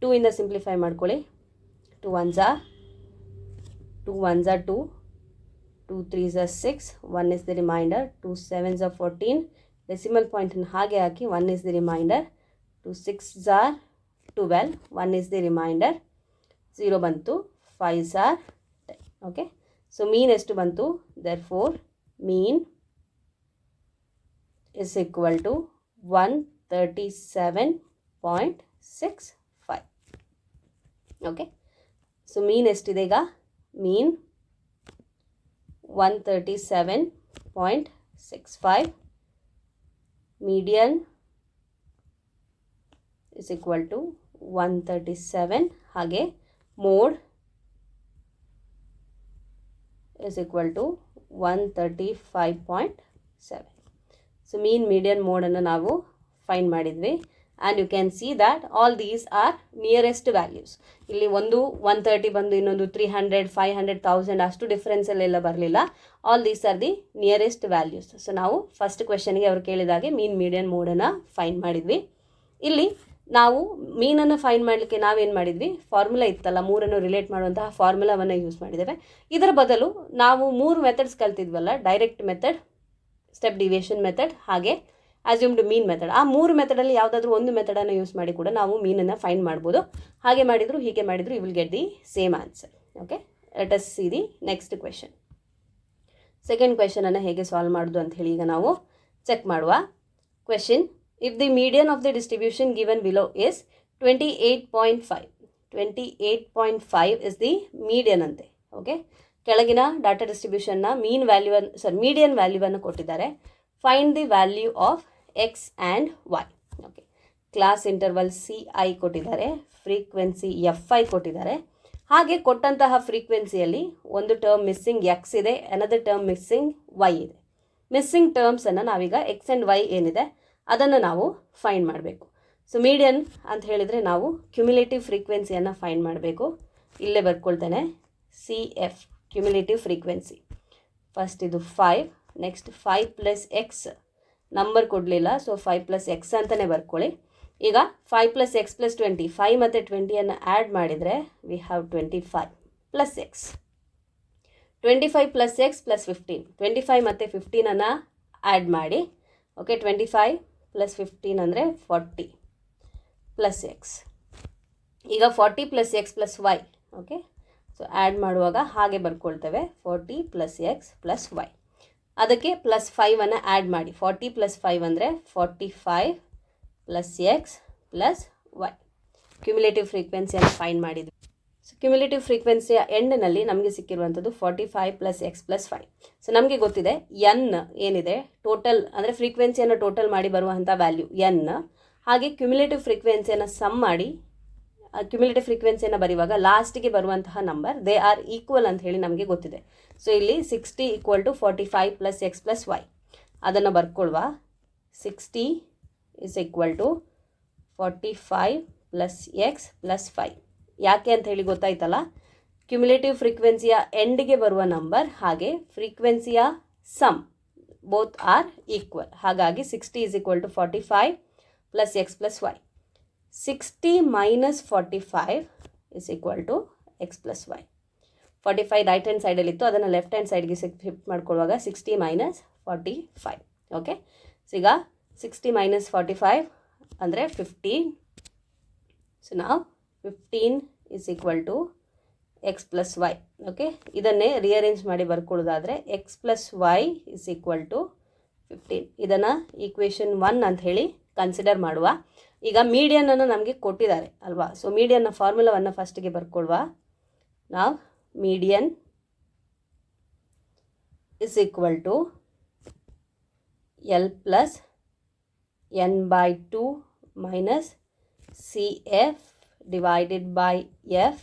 2 ಇಂದ ಸಿಂಪ್ಲಿಫೈ ಮಾಡ್ಕೊಳ್ಳಿ. 2 1s are 2 1s are 2, 2 3s are 6, 1 is the remainder, 2 7s are 14, decimal ಪಾಯಿಂಟನ್ನು ಹಾಗೆ ಹಾಕಿ 1 is the remainder, 2 6s are 12, 1 is the remainder, 0 ಬಂತು, 5s are 10. ಓಕೆ, ಸೊ ಮೀನ್ ಎಷ್ಟು ಬಂತು? therefore mean is equal to 137.65. Okay, so mean ಎಷ್ಟಿದೆ ಈಗ? Mean 137.65. Median is equal to 137. ಹಾಗೆ mode is equal to 135.7. So mean median ಮೋಡನ್ನು ನಾವು find ಮಾಡಿದ್ವಿ. And you can see that all these are nearest values. ಇಲ್ಲಿ ಒಂದು 130 ಬಂದು ಇನ್ನೊಂದು 300, 500, 1000 ಅಷ್ಟು ಡಿಫ್ರೆನ್ಸಲ್ಲೆಲ್ಲ ಬರಲಿಲ್ಲ. All these R the nearest values. So ನಾವು ಫಸ್ಟ್ ಕ್ವೆಶನ್ಗೆ ಅವ್ರು ಕೇಳಿದಾಗೆ ಮೀನ್ ಮೀಡಿಯನ್ ಮೋಡನ್ನು ಫೈಂಡ್ ಮಾಡಿದ್ವಿ. ಇಲ್ಲಿ ನಾವು ಮೀನನ್ನು ಫೈಂಡ್ ಮಾಡಲಿಕ್ಕೆ ನಾವೇನು ಮಾಡಿದ್ವಿ? ಫಾರ್ಮುಲಾ ಇತ್ತಲ್ಲ, ಮೂರನ್ನು ರಿಲೇಟ್ ಮಾಡುವಂತಹ ಫಾರ್ಮುಲಾವನ್ನು ಯೂಸ್ ಮಾಡಿದ್ದೇವೆ. ಇದರ ಬದಲು ನಾವು 3 ಮೆಥಡ್ಸ್ ಕಲ್ತಿದ್ವಲ್ಲ, direct method, step deviation method, ಹಾಗೆ ಅಸ್ಯೂಮ್ಡ್ ಮೀನ್ ಮೆಥಡ್. ಆ 3 ಮೆಥಡಲ್ಲಿ ಯಾವುದಾದ್ರೂ ಒಂದು ಮೆಥಡನ್ನು ಯೂಸ್ ಮಾಡಿ ಕೂಡ ನಾವು ಮೀನನ್ನು ಫೈಂಡ್ ಮಾಡ್ಬೋದು. ಹಾಗೆ ಮಾಡಿದ್ರು ಹೀಗೆ ಮಾಡಿದ್ರು you will get the same answer. Okay, let us see the next question. Second ಕ್ವೆಶನನ್ನು ಹೇಗೆ ಸಾಲ್ವ್ ಮಾಡೋದು ಅಂತ ಹೇಳಿ ಈಗ ನಾವು ಚೆಕ್ ಮಾಡುವ. Question: if the median of the distribution given below is 28.5, 28.5 is the median ante. Okay, ಕೆಳಗಿನ data ಡಿಸ್ಟ್ರಿಬ್ಯೂಷನ್ನ ಮೀಡಿಯನ್ ವ್ಯಾಲ್ಯೂವನ್ನು ಕೊಟ್ಟಿದ್ದಾರೆ. Find the value of x and y. Okay, class interval CI ಕೊಟ್ಟಿದ್ದಾರೆ, ಫ್ರೀಕ್ವೆನ್ಸಿ FI ಕೊಟ್ಟಿದ್ದಾರೆ. ಹಾಗೆ ಕೊಟ್ಟಂತಹ ಫ್ರೀಕ್ವೆನ್ಸಿಯಲ್ಲಿ ಒಂದು ಟರ್ಮ್ ಮಿಸ್ಸಿಂಗ್ ಎಕ್ಸ್ ಇದೆ, ಅನದರ್ ಟರ್ಮ್ ಮಿಸ್ಸಿಂಗ್ ವೈ ಇದೆ. ಮಿಸ್ಸಿಂಗ್ ಟರ್ಮ್ಸನ್ನು ನಾವೀಗ ಎಕ್ಸ್ ಆ್ಯಂಡ್ ವೈ ಏನಿದೆ ಅದನ್ನು ನಾವು ಫೈಂಡ್ ಮಾಡಬೇಕು. ಸೊ ಮೀಡಿಯನ್ ಅಂತ ಹೇಳಿದರೆ ನಾವು ಕ್ಯುಮ್ಯುಲೇಟಿವ್ ಫ್ರೀಕ್ವೆನ್ಸಿಯನ್ನು ಫೈಂಡ್ ಮಾಡಬೇಕು. ಇಲ್ಲೇ ಬರ್ಕೊಳ್ತೇನೆ, CF ಕ್ಯುಮ್ಯುಲೇಟಿವ್ ಫ್ರೀಕ್ವೆನ್ಸಿ. ಫಸ್ಟ್ ಇದು 5, ನೆಕ್ಸ್ಟ್ 5 + x, ನಂಬರ್ ಕೊಡಲಿಲ್ಲ, ಸೊ 5 + x ಅಂತಲೇ ಬರ್ಕೊಳ್ಳಿ. ಈಗ 5 + x + 20, 5 ಮತ್ತು 20ಯನ್ನು ಆ್ಯಡ್ ಮಾಡಿದರೆ ವಿ ಹ್ಯಾವ್ 25 + x. 25 + x + 15, 25 ಮತ್ತು 15ಅನ್ನು ಆ್ಯಡ್ ಮಾಡಿ. ಓಕೆ, 25 + 15 ಅಂದರೆ 40 + x. ಈಗ 40 + x + y. Okay, so add ಮಾಡುವಾಗ ಹಾಗೆ ಬರ್ಕೊಳ್ತೇವೆ, 40 + x + y. ಅದಕ್ಕೆ +5ಅನ್ನು ಆ್ಯಡ್ ಮಾಡಿ. 40 + 5 ಅಂದರೆ 45 + x + y. ಕ್ಯುಮ್ಯುಲೇಟಿವ್ ಫ್ರೀಕ್ವೆನ್ಸಿಯನ್ನು ಫೈಂಡ್ ಮಾಡಿದ್ವಿ. ಸೊ ಕ್ಯುಮ್ಯುಲೇಟಿವ್ ಫ್ರೀಕ್ವೆನ್ಸಿಯ ಎಂಡ್ನಲ್ಲಿ ನಮಗೆ ಸಿಕ್ಕಿರುವಂಥದ್ದು 45 + x + 5. ಸೊ ನಮಗೆ ಗೊತ್ತಿದೆ ಎನ್ ಏನಿದೆ, ಟೋಟಲ್ ಅಂದರೆ ಫ್ರೀಕ್ವೆನ್ಸಿಯನ್ನು ಟೋಟಲ್ ಮಾಡಿ ಬರುವಂಥ ವ್ಯಾಲ್ಯೂ ಎನ್. ಹಾಗೆ ಕ್ಯುಮ್ಯುಲೇಟಿವ್ ಫ್ರೀಕ್ವೆನ್ಸಿಯನ್ನು ಸಮ್ ಮಾಡಿ ಕ್ಯುಮ್ಯುಲೇಟಿವ್ ಫ್ರೀಕ್ವೆನ್ಸಿಯನ್ನು ಬರೆಯುವಾಗ ಲಾಸ್ಟಿಗೆ ಬರುವಂತಹ ನಂಬರ್ ದೇ ಆರ್ ಈಕ್ವಲ್ ಅಂತ ಹೇಳಿ ನಮಗೆ ಗೊತ್ತಿದೆ. ಸೊ ಇಲ್ಲಿ 60 = 45 + x + y. ಅದನ್ನು ಬರ್ಕೊಳ್ವಾ. 60 is equal to 45 + x + 5. ಯಾಕೆ ಅಂತ ಹೇಳಿ ಗೊತ್ತಾಯ್ತಲ್ಲ, ಕ್ಯುಮ್ಯುಲೇಟಿವ್ ಫ್ರೀಕ್ವೆನ್ಸಿಯ ಎಂಡ್ಗೆ ಬರುವ ನಂಬರ್ ಹಾಗೆ ಫ್ರೀಕ್ವೆನ್ಸಿಯ ಸಮ್ ಬೋತ್ ಆರ್ ಈಕ್ವಲ್. ಹಾಗಾಗಿ 60 is equal to 45 + x + y. 60 - 45 is equal to x + y. 45 right hand ಸೈಡಲ್ಲಿತ್ತು, ಅದನ್ನು ಲೆಫ್ಟ್ ಹ್ಯಾಂಡ್ ಸೈಡ್ಗೆ ಶಿಫ್ಟ್ ಮಾಡ್ಕೊಳ್ಳುವಾಗ 60 - 45. ಓಕೆ, ಸೊ ಈಗ 60 - 45 ಅಂದರೆ 15. ಸೊ ನಾವು 15 is equal to x + y. Okay, ಇದನ್ನೇ ರಿಅರೇಂಜ್ ಮಾಡಿ ಬರ್ಕೊಳ್ಳೋದಾದರೆ x + y is equal to 15. ಇದನ್ನು equation 1 ಅಂತ ಹೇಳಿ ಕನ್ಸಿಡರ್ ಮಾಡುವ. ಈಗ ಮೀಡಿಯನನ್ನು ನಮಗೆ ಕೊಟ್ಟಿದ್ದಾರೆ ಅಲ್ವಾ. ಸೊ ಮೀಡಿಯನ್ನ ಫಾರ್ಮುಲಾವನ್ನು ಫಸ್ಟಿಗೆ ಬರ್ಕೊಳ್ಳುವ. ನಾವು median is equal to L + n/2 minus CF divided by F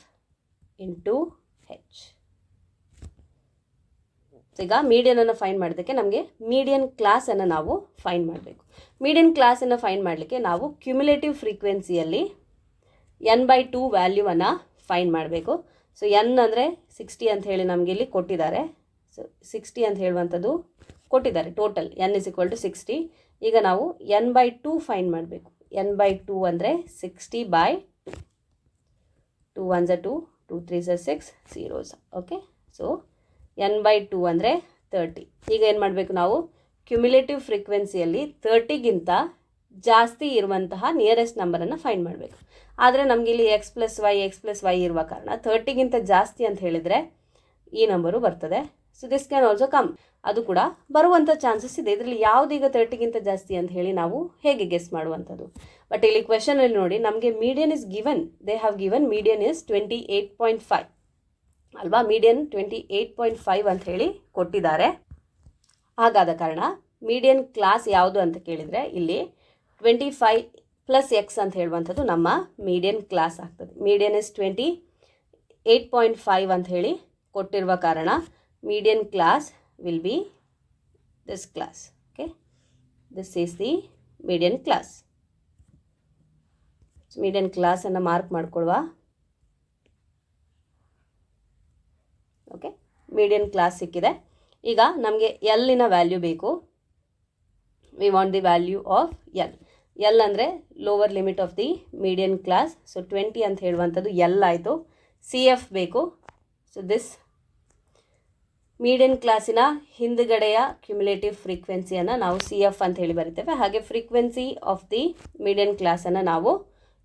into H. ಈಗ ಮೀಡಿಯನನ್ನು ಫೈಂಡ್ ಮಾಡೋದಕ್ಕೆ ನಮಗೆ ಮೀಡಿಯನ್ ಕ್ಲಾಸನ್ನು ನಾವು ಫೈಂಡ್ ಮಾಡಬೇಕು. ಮೀಡಿಯನ್ ಕ್ಲಾಸನ್ನು ಫೈಂಡ್ ಮಾಡಲಿಕ್ಕೆ ನಾವು ಕ್ಯುಮ್ಯುಲೇಟಿವ್ ಫ್ರೀಕ್ವೆನ್ಸಿಯಲ್ಲಿ n/2 ವ್ಯಾಲ್ಯೂವನ್ನು ಫೈಂಡ್ ಮಾಡಬೇಕು. ಸೊ ಎನ್ ಅಂದರೆ 60 ಅಂತ ಹೇಳಿ ನಮಗೆ ಇಲ್ಲಿ ಕೊಟ್ಟಿದ್ದಾರೆ. ಸೊ 60 ಅಂತ ಹೇಳುವಂಥದ್ದು ಕೊಟ್ಟಿದ್ದಾರೆ total. N is equal to 60. ಈಗ ನಾವು n/2 ಫೈಂಡ್ ಮಾಡಬೇಕು. n/2 ಅಂದರೆ 60/2. 2 1s 2, 2 3s 6, 0s. Okay, so n/2 ಅಂದರೆ 30. ಈಗ ಏನು ಮಾಡಬೇಕು ನಾವು ಕ್ಯುಮ್ಯುಲೇಟಿವ್ ಫ್ರೀಕ್ವೆನ್ಸಿಯಲ್ಲಿ 30ಗಿಂತ ಜಾಸ್ತಿ ಇರುವಂತಹ ನಿಯರೆಸ್ಟ್ ನಂಬರನ್ನು ಫೈಂಡ್ ಮಾಡಬೇಕು. ಆದರೆ ನಮಗೆ ಇಲ್ಲಿ ಎಕ್ಸ್ ಪ್ಲಸ್ ವೈ ಇರುವ ಕಾರಣ 30ಗಿಂತ ಜಾಸ್ತಿ ಅಂತ ಹೇಳಿದರೆ ಈ ನಂಬರು ಬರ್ತದೆ. So this can also come, ಅದು ಕೂಡ ಬರುವಂಥ ಚಾನ್ಸಸ್ ಇದೆ. ಇದರಲ್ಲಿ ಯಾವುದೀಗ 30ಗಿಂತ ಜಾಸ್ತಿ ಅಂತ ಹೇಳಿ ನಾವು ಹೇಗೆ ಗೆಸ್ ಮಾಡುವಂಥದ್ದು? ಬಟ್ ಇಲ್ಲಿ ಕ್ವೆಶನಲ್ಲಿ ನೋಡಿ ನಮಗೆ median is given, they have given median is 28.5 ಅಲ್ವಾ. ಮೀಡಿಯನ್ 28.5 ಅಂತ ಹೇಳಿ ಕೊಟ್ಟಿದ್ದಾರೆ. ಹಾಗಾದ ಕಾರಣ ಮೀಡಿಯನ್ ಕ್ಲಾಸ್ ಯಾವುದು ಅಂತ ಕೇಳಿದರೆ ಇಲ್ಲಿ 25 + x ಅಂತ ಹೇಳುವಂಥದ್ದು ನಮ್ಮ ಮೀಡಿಯನ್ ಕ್ಲಾಸ್ ಆಗ್ತದೆ. ಮೀಡಿಯನ್ ಇಸ್ 28.5 ಅಂತ ಹೇಳಿ ಕೊಟ್ಟಿರುವ ಕಾರಣ median class will be this class. Okay, this is the median class. Median ಕ್ಲಾಸನ್ನು ಮಾರ್ಕ್ ಮಾಡ್ಕೊಳ್ವಾ. ಓಕೆ, ಮೀಡಿಯನ್ ಕ್ಲಾಸ್ ಸಿಕ್ಕಿದೆ. ಈಗ ನಮಗೆ ಎಲ್ಲಿನ ವ್ಯಾಲ್ಯೂ ಬೇಕು. We want the value of L. L ಅಂದರೆ lower limit of the median class. So 20 ಅಂತ ಹೇಳುವಂಥದ್ದು ಎಲ್ ಆಯಿತು. ಸಿ ಎಫ್ ಬೇಕು. ಸೊ ದಿಸ್ ಮೀಡಿಯನ್ ಕ್ಲಾಸಿನ ಹಿಂದುಗಡೆಯ ಕ್ಯುಮ್ಯುಲೇಟಿವ್ ಫ್ರೀಕ್ವೆನ್ಸಿಯನ್ನು ನಾವು ಸಿ ಎಫ್ ಅಂತ ಹೇಳಿ ಬರಿತೇವೆ. ಹಾಗೆ ಫ್ರೀಕ್ವೆನ್ಸಿ ಆಫ್ ದಿ ಮೀಡಿಯನ್ ಕ್ಲಾಸನ್ನು ನಾವು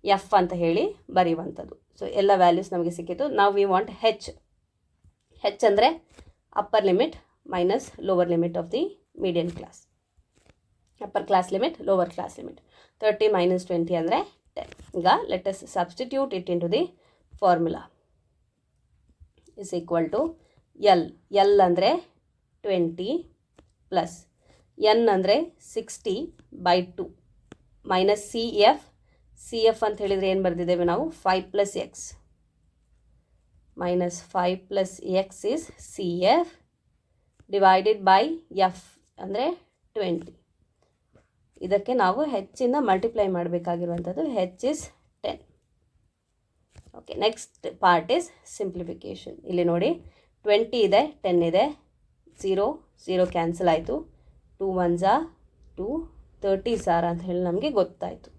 ಎಫ್ ಅಂತ ಹೇಳಿ ಬರೆಯುವಂಥದ್ದು. ಸೊ ಎಲ್ಲ ವ್ಯಾಲ್ಯೂಸ್ ನಮಗೆ ಸಿಕ್ಕಿತು. ನಾವು ವಿ ವಾಂಟ್ ಹೆಚ್. ಹೆಚ್ ಅಂದರೆ upper limit minus lower limit of the median class. Upper class limit, lower class limit. 30 - 20 ಅಂದರೆ 10. ಈಗ let us substitute it into the formula. Is equal to l. L ಅಂದರೆ 20 plus n ಅಂದರೆ 60/2 minus c f. C f ಅಂತ ಹೇಳಿದರೆ ಏನು ಬರೆದಿದ್ದೇವೆ ನಾವು 5 + x minus 5 + x is c f divided by f ಅಂದರೆ 20. ಇದಕ್ಕೆ ನಾವು ಹೆಚ್ಚಿನ ಮಲ್ಟಿಪ್ಲೈ ಮಾಡಬೇಕಾಗಿರುವಂಥದ್ದು. H is 10. Okay, next part is simplification. ಇಲ್ಲಿ ನೋಡಿ 20 ಇದೆ, 10 ಇದೆ, 0 ಕ್ಯಾನ್ಸಲ್ ಆಯಿತು. 2 1s 2, 30s ಅಂತ ಹೇಳಿ ನಮಗೆ ಗೊತ್ತಾಯಿತು.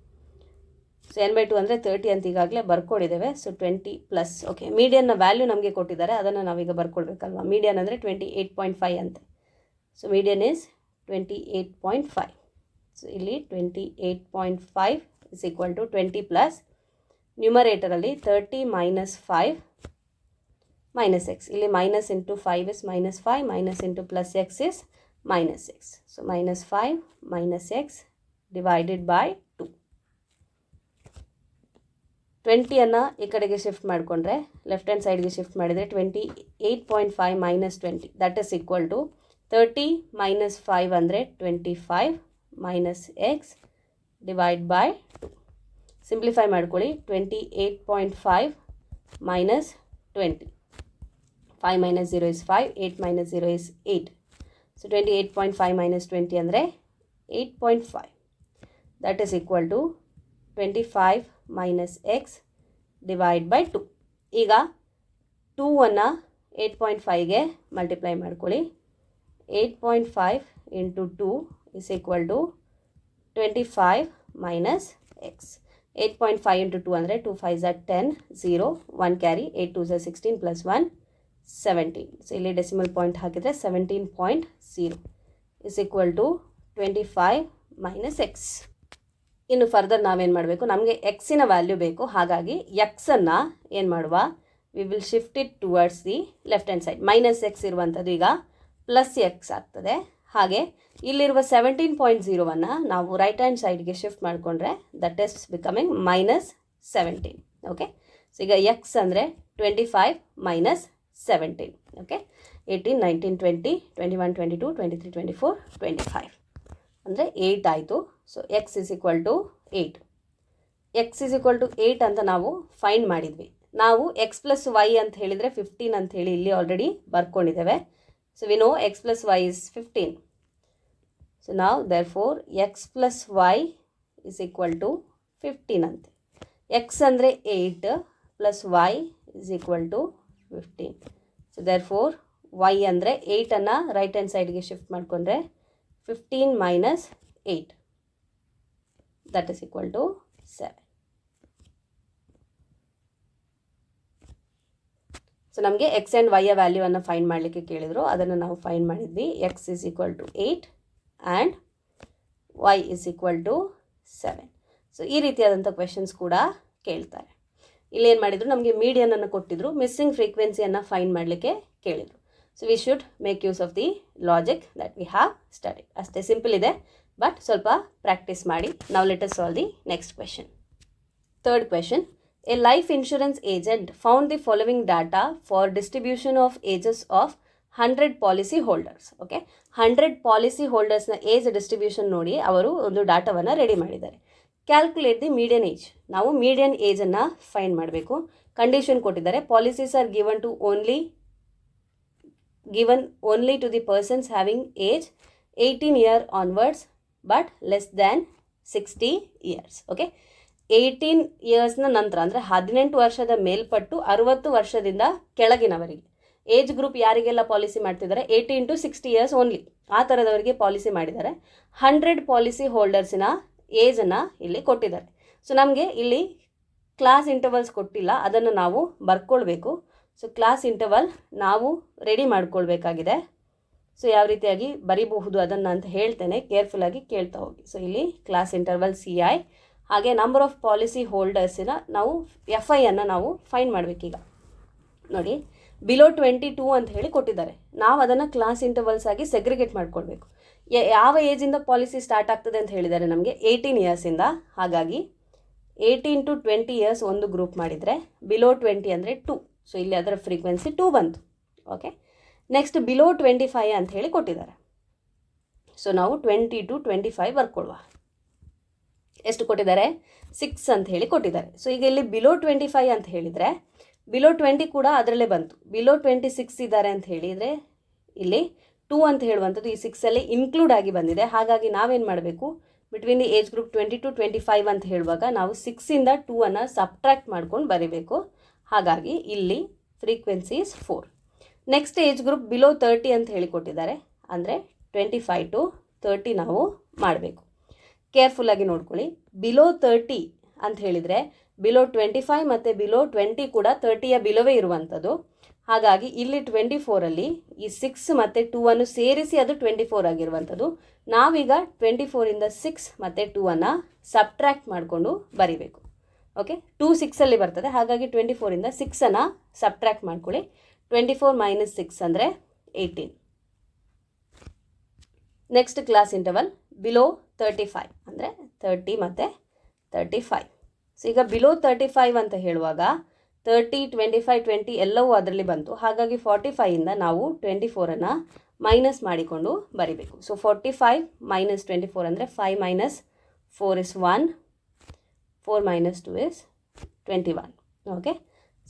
ಸೊ n/2 ಅಂದರೆ 30 ಅಂತ ಈಗಾಗಲೇ ಬರ್ಕೊಂಡಿದ್ದೇವೆ. So 20 plus. ಓಕೆ, ಮೀಡಿಯನ್ನ ವ್ಯಾಲ್ಯೂ ನಮಗೆ ಕೊಟ್ಟಿದ್ದಾರೆ, ಅದನ್ನು ನಾವೀಗ ಬರ್ಕೊಳ್ಬೇಕಲ್ವಾ. ಮೀಡಿಯನ್ ಅಂದರೆ 28.5 ಅಂತೆ. So median is 28.5. ಸೊ ಇಲ್ಲಿ 28.5 ಇಸ್ ಈಕ್ವಲ್ ಟು 20 ಪ್ಲಸ್ ನ್ಯೂಮರೇಟರಲ್ಲಿ 30 - 5 - x. ಇಲ್ಲಿ minus into 5 is -5, minus into plus x is -6. So -5 - x divided by 2. 20ಅನ್ನು ಈ ಕಡೆಗೆ ಶಿಫ್ಟ್ ಮಾಡಿಕೊಂಡ್ರೆ ಲೆಫ್ಟ್ ಹ್ಯಾಂಡ್ ಸೈಡ್ಗೆ ಶಿಫ್ಟ್ ಮಾಡಿದರೆ 28.5 - 20 ದಟ್ ಇಸ್ ಈಕ್ವಲ್ ಟು 30 - 5 ಅಂದರೆ 25 minus x divide by 2. Simplify ಮಾಡ್ಕೊಳ್ಳಿ. 28.5 ಮೈನಸ್ 20. 5 - 0 is 5, 8 - 0 is 8. ಸೊ 28.5 - 20 ಅಂದರೆ 8.5. That is equal to 25 minus x divide by 2. ಈಗ 2ಅನ್ನು 8.5ಗೆ ಮಲ್ಟಿಪ್ಲೈ ಮಾಡ್ಕೊಳ್ಳಿ. 8.5 into 2 is equal to 25 minus x. 8.5 into 2 ಅಂದರೆ 2 5s are 10, 0, 1 carry, 8 2s are 16 plus 1, 17. So ಇಲ್ಲಿ decimal point ಹಾಕಿದರೆ 17.0 is equal to 25 minus x. ಇನ್ನು further ನಾವೇನು ಮಾಡಬೇಕು, ನಮಗೆ ಎಕ್ಸಿನ ವ್ಯಾಲ್ಯೂ ಬೇಕು. ಹಾಗಾಗಿ ಎಕ್ಸನ್ನು ಏನು ಮಾಡುವ, we will shift it towards the left hand side. Minus X ಇರುವಂಥದ್ದು ಈಗ ಪ್ಲಸ್ ಎಕ್ಸ್ ಆಗ್ತದೆ. ಹಾಗೆ ಇಲ್ಲಿರುವ 17.0ವನ್ನು ನಾವು ರೈಟ್ ಹ್ಯಾಂಡ್ ಸೈಡ್ಗೆ ಶಿಫ್ಟ್ ಮಾಡಿಕೊಂಡ್ರೆ that is becoming -17. Okay, so ಈಗ ಎಕ್ಸ್ ಅಂದರೆ 25 ಮೈನಸ್ 17. ಓಕೆ, 18 19 20 21 22 23 24 25 ಅಂದರೆ 8 ಆಯಿತು. So x is equal to 8. X is equal to 8 ಅಂತ ನಾವು ಫೈಂಡ್ ಮಾಡಿದ್ವಿ. ನಾವು ಎಕ್ಸ್ ಪ್ಲಸ್ ವೈ ಅಂತ ಹೇಳಿದರೆ 15 ಅಂತ ಹೇಳಿ ಇಲ್ಲಿ ಆಲ್ರೆಡಿ ಬರ್ಕೊಂಡಿದ್ದೇವೆ. So we know x plus y is 15. So ನಾವು therefore x plus y is equal to 15 ಅಂತೆ. ಎಕ್ಸ್ ಅಂದರೆ 8 plus y is equal to 15. So therefore y ಅಂದರೆ 8ಅನ್ನು ರೈಟ್ ಹ್ಯಾಂಡ್ ಸೈಡ್ಗೆ ಶಿಫ್ಟ್ ಮಾಡಿಕೊಂಡ್ರೆ 15 minus 8 that is equal to 7. So ನಮಗೆ x and ವೈಯ ವ್ಯಾಲ್ಯೂವನ್ನು ಫೈಂಡ್ ಮಾಡಲಿಕ್ಕೆ ಕೇಳಿದರು, ಅದನ್ನು ನಾವು ಫೈಂಡ್ ಮಾಡಿದ್ವಿ. X is equal to 8 and y is equal to 7. So ಈ ರೀತಿಯಾದಂಥ ಕ್ವೆಶನ್ಸ್ ಕೂಡ ಕೇಳ್ತಾರೆ. ಇಲ್ಲೇನು ಮಾಡಿದರು, ನಮಗೆ ಮೀಡಿಯನನ್ನು ಕೊಟ್ಟಿದ್ರು, ಮಿಸ್ಸಿಂಗ್ ಫ್ರೀಕ್ವೆನ್ಸಿಯನ್ನು ಫೈಂಡ್ ಮಾಡಲಿಕ್ಕೆ ಕೇಳಿದರು. So we should make use of the logic that we have study. ಅಷ್ಟೇ ಸಿಂಪಲ್ ಇದೆ, ಬಟ್ ಸ್ವಲ್ಪ ಪ್ರಾಕ್ಟೀಸ್ ಮಾಡಿ. ನಾವು let us solve the next question. Third question. A life insurance agent found the following data for distribution of ages of 100 policy holders. Okay, 100 policy holders na age distribution ನೋಡಿ ಅವರು ಒಂದು ಡಾಟಾವನ್ನು ready ಮಾಡಿದ್ದಾರೆ. Calculate the median age. ನಾವು median ಏಜನ್ನು find ಮಾಡಬೇಕು. Condition ಕೊಟ್ಟಿದ್ದಾರೆ, policies are given only to the persons having age 18 years onwards but less than 60 years. Okay, 18 ಇಯರ್ಸ್ನ ನಂತರ ಅಂದರೆ 18 ವರ್ಷದ ಮೇಲ್ಪಟ್ಟು 60 ವರ್ಷದಿಂದ ಕೆಳಗಿನವರಿಗೆ ಏಜ್ ಗ್ರೂಪ್ ಯಾರಿಗೆಲ್ಲ ಪಾಲಿಸಿ ಮಾಡ್ತಿದ್ದಾರೆ, 18 to 60 years ಓನ್ಲಿ, ಆ ಥರದವರಿಗೆ ಪಾಲಿಸಿ ಮಾಡಿದ್ದಾರೆ. 100 ಪಾಲಿಸಿ ಹೋಲ್ಡರ್ಸಿನ ಏಜನ್ನು ಇಲ್ಲಿ ಕೊಟ್ಟಿದ್ದಾರೆ. ಸೊ ನಮಗೆ ಇಲ್ಲಿ ಕ್ಲಾಸ್ ಇಂಟರ್ವಲ್ಸ್ ಕೊಟ್ಟಿಲ್ಲ, ಅದನ್ನು ನಾವು ಬರ್ಕೊಳ್ಬೇಕು. ಸೊ ಕ್ಲಾಸ್ ಇಂಟರ್ವಲ್ ನಾವು ರೆಡಿ ಮಾಡ್ಕೊಳ್ಬೇಕಾಗಿದೆ. ಸೊ ಯಾವ ರೀತಿಯಾಗಿ ಬರಿಬಹುದು ಅದನ್ನು ಅಂತ ಹೇಳ್ತೇನೆ, ಕೇರ್ಫುಲ್ಲಾಗಿ ಕೇಳ್ತಾ ಹೋಗಿ. ಸೊ ಇಲ್ಲಿ ಕ್ಲಾಸ್ ಇಂಟರ್ವಲ್ CI, ಹಾಗೆ ನಂಬರ್ ಆಫ್ ಪಾಲಿಸಿ ಹೋಲ್ಡರ್ಸಿನ ನಾವು FI ಅನ್ನು ನಾವು ಫೈಂಡ್ ಮಾಡಬೇಕೀಗ. ನೋಡಿ, ಬಿಲೋ 22 ಅಂತ ಹೇಳಿ ಕೊಟ್ಟಿದ್ದಾರೆ. ನಾವು ಅದನ್ನು ಕ್ಲಾಸ್ ಇಂಟರ್ವಲ್ಸ್ ಆಗಿ ಸೆಗ್ರಿಗೇಟ್ ಮಾಡ್ಕೊಳ್ಬೇಕು. ಯಾವ ಏಜಿಂದ ಪಾಲಿಸಿ ಸ್ಟಾರ್ಟ್ ಆಗ್ತದೆ ಅಂತ ಹೇಳಿದ್ದಾರೆ ನಮಗೆ, 18 ಇಯರ್ಸಿಂದ. ಹಾಗಾಗಿ 18 to 20 years ಒಂದು ಗ್ರೂಪ್ ಮಾಡಿದರೆ ಬಿಲೋ 20 ಅಂದರೆ 2. ಸೊ ಇಲ್ಲಿ ಅದರ ಫ್ರೀಕ್ವೆನ್ಸಿ 2 ಬಂತು. ಓಕೆ, ನೆಕ್ಸ್ಟ್ ಬಿಲೋ 25 ಅಂತ ಹೇಳಿ ಕೊಟ್ಟಿದ್ದಾರೆ. ಸೊ ನಾವು 20 to 25 ಬರ್ಕೊಳ್ಳುವ. ಎಷ್ಟು ಕೊಟ್ಟಿದ್ದಾರೆ, 6 ಅಂತ ಹೇಳಿ ಕೊಟ್ಟಿದ್ದಾರೆ. ಸೊ ಈಗ ಇಲ್ಲಿ ಬಿಲೋ 25 ಅಂತ ಹೇಳಿದರೆ ಬಿಲೋ 20 ಕೂಡ ಅದರಲ್ಲೇ ಬಂತು. ಬಿಲೋ 26 ಇದ್ದಾರೆ ಅಂತ ಹೇಳಿದರೆ ಇಲ್ಲಿ 2 ಅಂತ ಹೇಳುವಂಥದ್ದು ಈ 6ಅಲ್ಲಿ ಇನ್ಕ್ಲೂಡ್ ಆಗಿ ಬಂದಿದೆ. ಹಾಗಾಗಿ ನಾವೇನು ಮಾಡಬೇಕು, between the age group 20 to 25 ಅಂತ ಹೇಳುವಾಗ ನಾವು 6ಇಂದ 2ಅನ್ನು ಸಬ್ಟ್ರಾಕ್ಟ್ ಮಾಡ್ಕೊಂಡು ಬರೀಬೇಕು. ಹಾಗಾಗಿ ಇಲ್ಲಿ frequency is 4. Next age group below 30 ಅಂತ ಹೇಳಿ ಕೊಟ್ಟಿದ್ದಾರೆ, ಅಂದರೆ 25 to 30 ನಾವು ಮಾಡಬೇಕು. ಕೇರ್ಫುಲ್ಲಾಗಿ ನೋಡ್ಕೊಳ್ಳಿ. ಬಿಲೋ 30 ಅಂತ ಹೇಳಿದರೆ ಬಿಲೋ 25 ಮತ್ತು ಬಿಲೋ 20 ಕೂಡ 30ಯ ಬಿಲೋವೇ ಇರುವಂಥದ್ದು. ಹಾಗಾಗಿ ಇಲ್ಲಿ 24ಅಲ್ಲಿ ಈ 6 ಮತ್ತು 2ಅನ್ನು ಸೇರಿಸಿ ಅದು 24 ಆಗಿರುವಂಥದ್ದು. ನಾವೀಗ 24ಇಂದ 6 ಮತ್ತು 2ಅನ್ನು ಸಬ್ಟ್ರ್ಯಾಕ್ಟ್ ಮಾಡಿಕೊಂಡು ಬರಿಬೇಕು. ಓಕೆ, 2 6ಅಲ್ಲಿ ಬರ್ತದೆ. ಹಾಗಾಗಿ 24ಇಂದ 6ಅನ್ನು ಸಬ್ಟ್ರ್ಯಾಕ್ಟ್ ಮಾಡ್ಕೊಳ್ಳಿ. 24 minus 6 ಅಂದರೆ 18. ನೆಕ್ಸ್ಟ್ ಕ್ಲಾಸ್ ಇಂಟರ್ವಲ್ ಬಿಲೋ 35 ಅಂದರೆ 30 ಮತ್ತು 35. ಸೊ ಈಗ ಬಿಲೋ 35 ಅಂತ ಹೇಳುವಾಗ 30, 25, 20 ಎಲ್ಲವೂ ಅದರಲ್ಲಿ ಬಂತು. ಹಾಗಾಗಿ 45ಇಂದ ನಾವು 24ಅನ್ನು ಮೈನಸ್ ಮಾಡಿಕೊಂಡು ಬರಿಬೇಕು. ಸೊ 45 minus 24 ಅಂದರೆ 5 minus 4 is 1, 4 minus 2 is 21. Okay,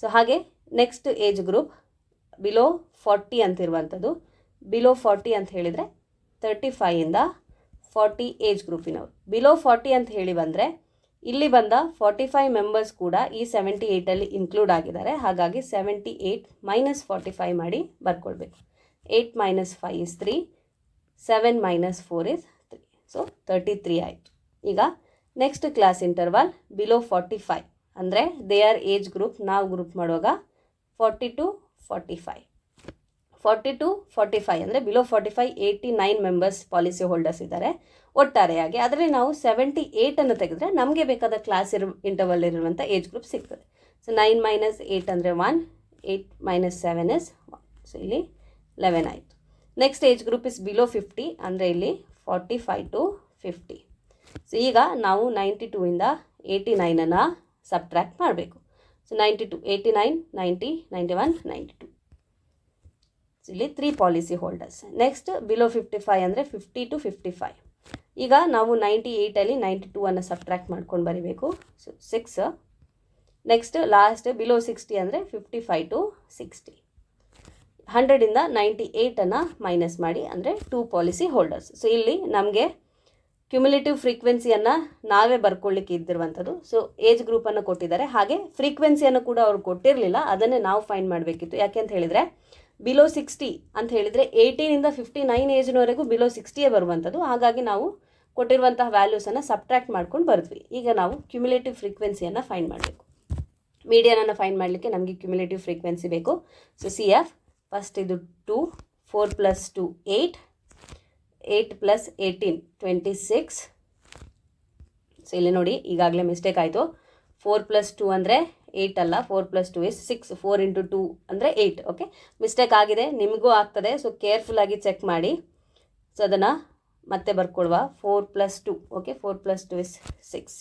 so ಹಾಗೆ ನೆಕ್ಸ್ಟ್ ಏಜ್ ಗ್ರೂಪ್ ಬಿಲೋ 40 ಅಂತಿರುವಂಥದ್ದು. ಬಿಲೋ 40 ಅಂತ ಹೇಳಿದರೆ 35ಇಂದ 40 ಏಜ್ ಗ್ರೂಪಿನವರು. ಬಿಲೋ 40 ಅಂತ ಹೇಳಿ ಬಂದರೆ ಇಲ್ಲಿ ಬಂದ 45 ಮೆಂಬರ್ಸ್ ಕೂಡ ಈ 78ಅಲ್ಲಿ ಇನ್ಕ್ಲೂಡ್ ಆಗಿದ್ದಾರೆ. ಹಾಗಾಗಿ 78 minus 45 ಮಾಡಿ ಬರ್ಕೊಳ್ಬೇಕು. 8 minus 5 is 3, 7 minus 4 is 3. So 33 ಆಯಿತು. ಈಗ ನೆಕ್ಸ್ಟ್ ಕ್ಲಾಸ್ ಇಂಟರ್ವಲ್ ಬಿಲೋ 45 ಅಂದರೆ ದೇ ಆರ್ ಏಜ್ ಗ್ರೂಪ್. ನಾವು ಗ್ರೂಪ್ ಮಾಡುವಾಗ 40 to 45. 40 to 45 ಅಂದರೆ ಬಿಲೋ 45 89 ಮೆಂಬರ್ಸ್ ಪಾಲಿಸಿ ಹೋಲ್ಡರ್ಸ್ ಇದ್ದಾರೆ ಒಟ್ಟಾರೆಯಾಗಿ. ಅದರಲ್ಲಿ ನಾವು 78ಅನ್ನು ತೆಗೆದ್ರೆ ನಮಗೆ ಬೇಕಾದ ಕ್ಲಾಸ್ ಇಂಟರ್ವಲ್ ಇರುವಂಥ ಏಜ್ ಗ್ರೂಪ್ ಸಿಗ್ತದೆ. ಸೊ 9 minus 8 ಅಂದರೆ 1, 8 minus 7 is 1. ಸೊ ಇಲ್ಲಿ 11 ಆಯಿತು. Next age group is below 50 ಅಂದರೆ ಇಲ್ಲಿ 45 to 50. ಸೊ ಈಗ ನಾವು 92ಇಂದ 89ಅನ್ನು ಸಬ್ಟ್ರ್ಯಾಕ್ಟ್ ಮಾಡಬೇಕು. ಸೊ 92, 89, 90, 91, 92. ಸೊ ಇಲ್ಲಿ 3 ಪಾಲಿಸಿ ಹೋಲ್ಡರ್ಸ್. ನೆಕ್ಸ್ಟ್ ಬಿಲೋ 55 ಅಂದರೆ 50 to 55. ಈಗ ನಾವು 98ಅಲ್ಲಿ 92ಅನ್ನು ಸಬ್ಟ್ರ್ಯಾಕ್ಟ್ ಮಾಡ್ಕೊಂಡು ಬರೀಬೇಕು. ಸೊ 6. ನೆಕ್ಸ್ಟ್ ಲಾಸ್ಟ್ ಬಿಲೋ 60 ಅಂದರೆ 55 to 60. 100ಇಂದ 98ಅನ್ನು ಮೈನಸ್ ಮಾಡಿ ಅಂದರೆ 2 ಪಾಲಿಸಿ ಹೋಲ್ಡರ್ಸ್. ಸೊ ಇಲ್ಲಿ ನಮಗೆ ಕ್ಯುಮ್ಯುಲೇಟಿವ್ ಫ್ರೀಕ್ವೆನ್ಸಿಯನ್ನು ನಾವೇ ಬರ್ಕೊಳ್ಳಿಕ್ಕೆ ಇದ್ದಿರುವಂಥದ್ದು. ಸೊ ಏಜ್ ಗ್ರೂಪನ್ನು ಕೊಟ್ಟಿದ್ದಾರೆ, ಹಾಗೆ ಫ್ರೀಕ್ವೆನ್ಸಿಯನ್ನು ಕೂಡ ಅವ್ರು ಕೊಟ್ಟಿರಲಿಲ್ಲ, ಅದನ್ನೇ ನಾವು ಫೈಂಡ್ ಮಾಡಬೇಕಿತ್ತು. ಯಾಕೆ ಅಂತ ಹೇಳಿದರೆ ಬಿಲೋ 60 ಅಂತ ಹೇಳಿದರೆ 18ಇಂದ 59 ಏಜ್ನವರೆಗೂ ಬಿಲೋ 60ಯೇ ಬರುವಂಥದ್ದು. ಹಾಗಾಗಿ ನಾವು ಕೊಟ್ಟಿರುವಂತಹ ವ್ಯಾಲ್ಯೂಸನ್ನು ಸಬ್ಟ್ರ್ಯಾಕ್ಟ್ ಮಾಡ್ಕೊಂಡು ಬರೆದ್ವಿ. ಈಗ ನಾವು ಕ್ಯುಮ್ಯುಲೇಟಿವ್ ಫ್ರೀಕ್ವೆನ್ಸಿಯನ್ನು ಫೈಂಡ್ ಮಾಡಬೇಕು. ಮೀಡಿಯನನ್ನು ಫೈಂಡ್ ಮಾಡಲಿಕ್ಕೆ ನಮಗೆ ಕ್ಯುಮ್ಯುಲೇಟಿವ್ ಫ್ರೀಕ್ವೆನ್ಸಿ ಬೇಕು. ಸೊ CF ಫಸ್ಟ್ ಇದು 2, 4 + 2 8, 8 + 18 26. ಸೊ ಇಲ್ಲಿ ನೋಡಿ ಈಗಾಗಲೇ ಮಿಸ್ಟೇಕ್ ಆಯಿತು. 4 + 2 ಅಂದರೆ 8 ಅಲ್ಲ, 4 + 2 is 6, 4 × 2 ಅಂದರೆ 8. ಓಕೆ, ಮಿಸ್ಟೇಕ್ ಆಗಿದೆ, ನಿಮಗೂ ಆಗ್ತದೆ. ಸೊ ಕೇರ್ಫುಲ್ಲಾಗಿ ಚೆಕ್ ಮಾಡಿ. ಸೊ ಅದನ್ನು ಮತ್ತೆ ಬರ್ಕೊಳ್ವ. 4 + 2. Okay, 4 + 2 is 6,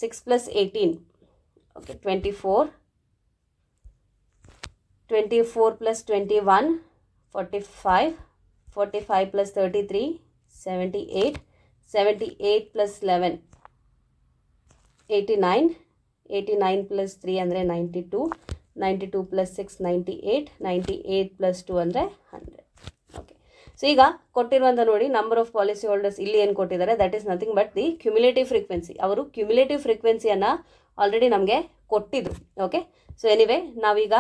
6 + 18. ಓಕೆ, 24, 24 + 21 45, 45 + 33 78, 78 + 11 89, 89 + 3 ಅಂದರೆ 92, 92 + 6 98, 98 + 2 ಅಂದರೆ 100. ಓಕೆ, ಸೊ ಈಗ ಕೊಟ್ಟಿರುವಂಥ ನೋಡಿ ನಂಬರ್ ಆಫ್ ಪಾಲಿಸಿ ಹೋಲ್ಡರ್ಸ್ ಇಲ್ಲಿ ಏನು ಕೊಟ್ಟಿದ್ದಾರೆ, that is nothing but the cumulative frequency. ಅವರು ಕ್ಯುಮ್ಯುಲೇಟಿವ್ ಫ್ರೀಕ್ವೆನ್ಸಿಯನ್ನು ಆಲ್ರೆಡಿ ನಮಗೆ ಕೊಟ್ಟಿದ್ರು. ಓಕೆ, ಸೊ ಎನಿವೆ ನಾವೀಗ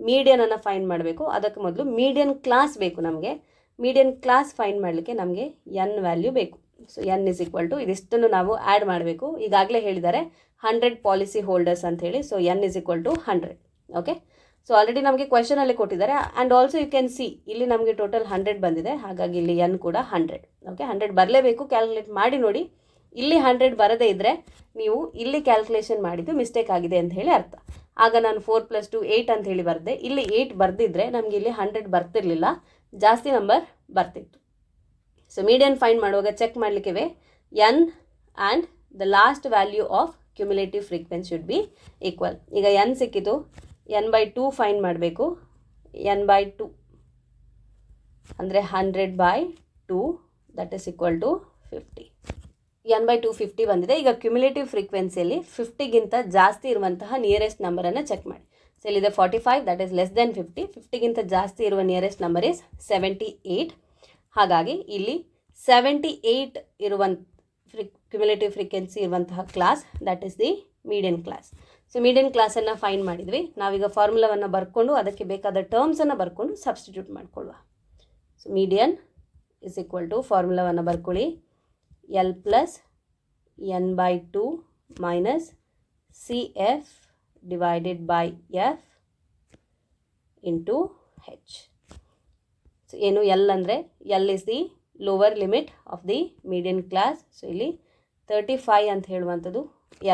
ಮೀಡಿಯನನ್ನು ಫೈಂಡ್ ಮಾಡಬೇಕು. ಅದಕ್ಕೆ ಮೊದಲು ಮೀಡಿಯನ್ ಕ್ಲಾಸ್ ಬೇಕು ನಮಗೆ. ಮೀಡಿಯನ್ ಕ್ಲಾಸ್ ಫೈಂಡ್ ಮಾಡಲಿಕ್ಕೆ ನಮಗೆ n ವ್ಯಾಲ್ಯೂ ಬೇಕು. ಸೊ n = ಇದಿಷ್ಟನ್ನು ನಾವು ಆ್ಯಡ್ ಮಾಡಬೇಕು. ಈಗಾಗಲೇ ಹೇಳಿದ್ದಾರೆ 100 ಪಾಲಿಸಿ ಹೋಲ್ಡರ್ಸ್ ಅಂಥೇಳಿ. So n = 100. Okay, so already ನಮಗೆ ಕ್ವೆಶನಲ್ಲಿ ಕೊಟ್ಟಿದ್ದಾರೆ. And also you can see ಇಲ್ಲಿ ನಮಗೆ ಟೋಟಲ್ 100 ಬಂದಿದೆ, ಹಾಗಾಗಿ ಇಲ್ಲಿ n ಕೂಡ 100. ಓಕೆ, 100 ಬರಲೇಬೇಕು. ಕ್ಯಾಲ್ಕುಲೇಟ್ ಮಾಡಿ ನೋಡಿ. ಇಲ್ಲಿ 100 ಬರದೇ ಇದ್ದರೆ ನೀವು ಇಲ್ಲಿ ಕ್ಯಾಲ್ಕುಲೇಷನ್ ಮಾಡಿದ್ದು ಮಿಸ್ಟೇಕ್ ಆಗಿದೆ ಅಂತ ಹೇಳಿ ಅರ್ಥ. ಆಗ ನಾನು 4 + 2 8 ಅಂತ ಹೇಳಿ ಬರೆದೆ. ಇಲ್ಲಿ 8 ಬರೆದಿದ್ದರೆ ನಮಗೆ ಇಲ್ಲಿ 100 ಬರ್ತಿರಲಿಲ್ಲ, ಜಾಸ್ತಿ ನಂಬರ್ ಬರ್ತಿತ್ತು. ಸೊ ಮೀಡಿಯನ್ ಫೈಂಡ್ ಮಾಡುವಾಗ ಚೆಕ್ ಮಾಡಲಿಕ್ಕೆ n and the last value of cumulative frequency should be equal. ಈಗ n ಸಿಕ್ಕಿತು, n/2 ಫೈಂಡ್ ಮಾಡಬೇಕು. n/2 ಅಂದರೆ 100/2 ದಟ್ ಈಸ್ = 50. n/2 50 ಬಂದಿದೆ. ಈಗ ಕ್ಯುಮ್ಯುಲೇಟಿವ್ ಫ್ರೀಕ್ವೆನ್ಸಿಯಲ್ಲಿ 50ಗಿಂತ ಜಾಸ್ತಿ ಇರುವಂತಹ ನಿಯರೆಸ್ಟ್ ನಂಬರನ್ನು ಚೆಕ್ ಮಾಡಿ. ಸೊ ಇಲ್ಲಿದೆ 45, ದಟ್ ಈಸ್ ಲೆಸ್ ದೆನ್ 50. 50ಗಿಂತ ಜಾಸ್ತಿ ಇರುವ ನಿಯರೆಸ್ಟ್ ನಂಬರ್ ಈಸ್ 78. ಹಾಗಾಗಿ ಇಲ್ಲಿ 78 ಇರುವಂಥ ಕ್ಯುಮ್ಯುಲೇಟಿವ್ ಫ್ರೀಕ್ವೆನ್ಸಿ ಇರುವಂತಹ class that is the median class. So median ಕ್ಲಾಸನ್ನು ಫೈಂಡ್ ಮಾಡಿದ್ವಿ. ನಾವೀಗ ಫಾರ್ಮುಲಾವನ್ನು ಬರ್ಕೊಂಡು ಅದಕ್ಕೆ ಬೇಕಾದ ಟರ್ಮ್ಸನ್ನು ಬರ್ಕೊಂಡು ಸಬ್ಸ್ಟಿಟ್ಯೂಟ್ ಮಾಡ್ಕೊಳ್ಳುವ. ಸೊ ಮೀಡಿಯನ್ = ಫಾರ್ಮುಲಾವನ್ನು ಬರ್ಕೊಳ್ಳಿ. L + n/2 - CF / F into H. So ಏನು L ಅಂದರೆ L is the lower limit of the median class. So ಇಲ್ಲಿ 35 ಅಂತ ಹೇಳುವಂಥದ್ದು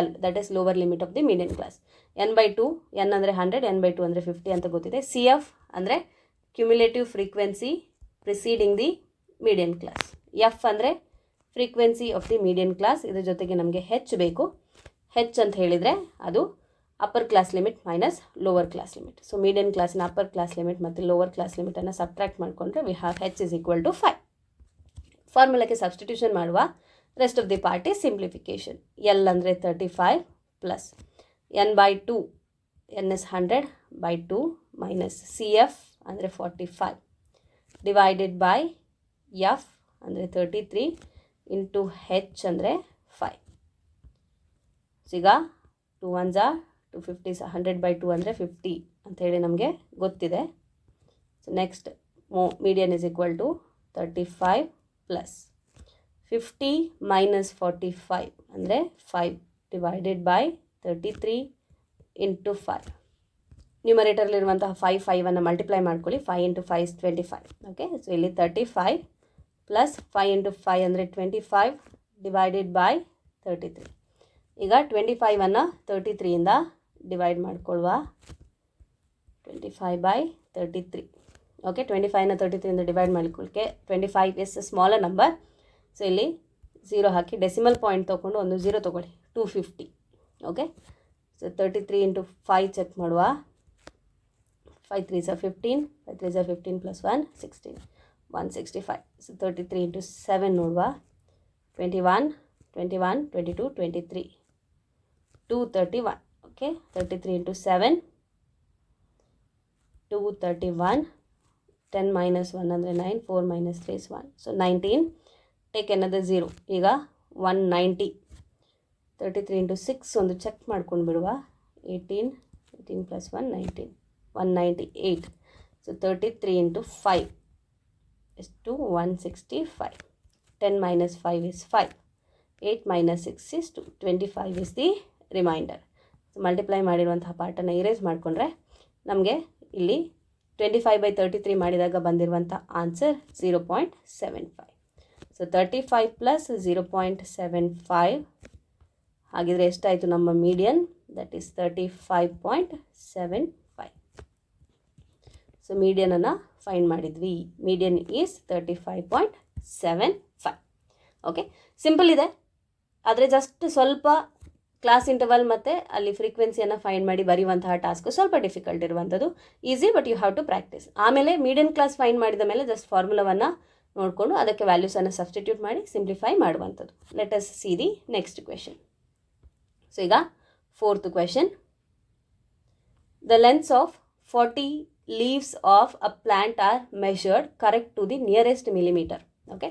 L, that is lower limit of the median class. n/2, n ಅಂದರೆ 100, n/2 ಅಂದರೆ 50 ಅಂತ ಗೊತ್ತಿದೆ. CF ಅಂದರೆ cumulative frequency preceding the median class. F ಅಂದರೆ frequency of the median class. ಇದ್ರ ಜೊತೆಗೆ ನಮಗೆ H ಬೇಕು. H ಅಂತ ಹೇಳಿದರೆ ಅದು upper class limit minus lower class limit. So median ಕ್ಲಾಸಿನ ಅಪ್ಪರ್ ಕ್ಲಾಸ್ ಲಿಮಿಟ್ ಮತ್ತು ಲೋವರ್ ಕ್ಲಾಸ್ ಲಿಮಿಟನ್ನು ಸಬ್ಟ್ರಾಕ್ಟ್ ಮಾಡಿಕೊಂಡ್ರೆ ವಿ ಹ್ಯಾವ್ H = 5. ಫಾರ್ಮುಲಾಕ್ಕೆ ಸಬ್ಸ್ಟಿಟ್ಯೂಷನ್ ಮಾಡುವ. Rest of the part is simplification. L ಅಂದರೆ 35 plus n/2, n is 100/2 minus CF ಅಂದರೆ 45 divided by F ಅಂದರೆ 33 into H ಅಂದರೆ 5. ಈಗ 2 1s are 250, 100/2 ಅಂದರೆ 50 ಅಂಥೇಳಿ ನಮಗೆ ಗೊತ್ತಿದೆ. So next median = 35 plus 50 minus 45 ಅಂದರೆ 5 ಡಿವೈಡೆಡ್ ಬೈ 33 ಇಂಟು 5. ನ್ಯೂಮರೇಟರ್ಲಿರುವಂತಹ 5ಅನ್ನು ಮಲ್ಟಿಪ್ಲೈ ಮಾಡ್ಕೊಳ್ಳಿ. 5 × 5 is 25. ಓಕೆ, ಸೊ ಇಲ್ಲಿ 35 ಪ್ಲಸ್ 5 × 5 ಅಂದರೆ 25 ಡಿವೈಡೆಡ್ ಬೈ 33. ಈಗ 25ಅನ್ನು 33ಇಂದ ಡಿವೈಡ್ ಮಾಡ್ಕೊಳ್ಳುವ. 25/33. ಓಕೆ, 25ನ 33ಇಂದ ಡಿವೈಡ್ ಮಾಡ್ಕೊಳ್ಳಿಕ್ಕೆ 25 is ಸ್ಮಾಲರ್ ನಂಬರ್. ಸೊ ಇಲ್ಲಿ 0 ಹಾಕಿ ಡೆಸಿಮಲ್ ಪಾಯಿಂಟ್ ತೊಗೊಂಡು ಒಂದು 0 ತೊಗೊಳ್ಳಿ. 250. ಓಕೆ, ಸೊ 33 × 5 ಚೆಕ್ ಮಾಡುವ. 5 3s are 15, 5 3s are 15 plus 1 16, 165. So 33 × 7 ನೋಡುವ. 21 21 22 23 231. ಓಕೆ, 33 × 7 231 10 minus 1 ಅಂದರೆ 9, 4 minus 3 is 1. So 19, take another 0. ಈಗ 190. 33 into 6 ಒಂದು ಚೆಕ್ ಮಾಡ್ಕೊಂಡು ಬಿಡುವ. 18 plus 1, 19. 198. So 33 into 5 is to 165. 10 minus 5 is 5. 8 minus 6 is 2. 25 is the remainder. So multiply ಮಾಡಿರುವಂತಹ ಪಾರ್ಟನ್ನು erase ಮಾಡಿಕೊಂಡ್ರೆ ನಮಗೆ ಇಲ್ಲಿ 25/33 ಮಾಡಿದಾಗ ಬಂದಿರುವಂಥ ಆನ್ಸರ್ 0.75. ಸೊ 35 ಪ್ಲಸ್ 0.75 ಹಾಗಿದ್ರೆ ಎಷ್ಟಾಯಿತು ನಮ್ಮ ಮೀಡಿಯನ್? That is 35.75. ಸೊ ಮೀಡಿಯನನ್ನು ಫೈಂಡ್ ಮಾಡಿದ್ವಿ. Median is 35.75. ಓಕೆ, ಸಿಂಪಲ್ ಇದೆ. ಆದರೆ ಜಸ್ಟ್ ಸ್ವಲ್ಪ ಕ್ಲಾಸ್ ಇಂಟರ್ವಲ್ ಮತ್ತು ಅಲ್ಲಿ ಫ್ರೀಕ್ವೆನ್ಸಿಯನ್ನು ಫೈಂಡ್ ಮಾಡಿ ಬರೆಯುವಂತಹ ಟಾಸ್ಕು ಸ್ವಲ್ಪ ಡಿಫಿಕಲ್ಟ್ ಇರುವಂಥದ್ದು. Easy, but you have to practise. ಆಮೇಲೆ ಮೀಡಿಯನ್ ಕ್ಲಾಸ್ ಫೈಂಡ್ ಮಾಡಿದ ಮೇಲೆ ಜಸ್ಟ್ ಫಾರ್ಮುಲಾವನ್ನು ನೋಡಿಕೊಂಡು ಅದಕ್ಕೆ ವ್ಯಾಲ್ಯೂಸನ್ನು ಸಬ್ಸ್ಟಿಟ್ಯೂಟ್ ಮಾಡಿ ಸಿಂಪ್ಲಿಫೈ ಮಾಡುವಂಥದ್ದು. Let us see the next question. So ಈಗ 4th question. The lengths of 40 leaves of a plant are measured correct to the nearest millimeter. Okay,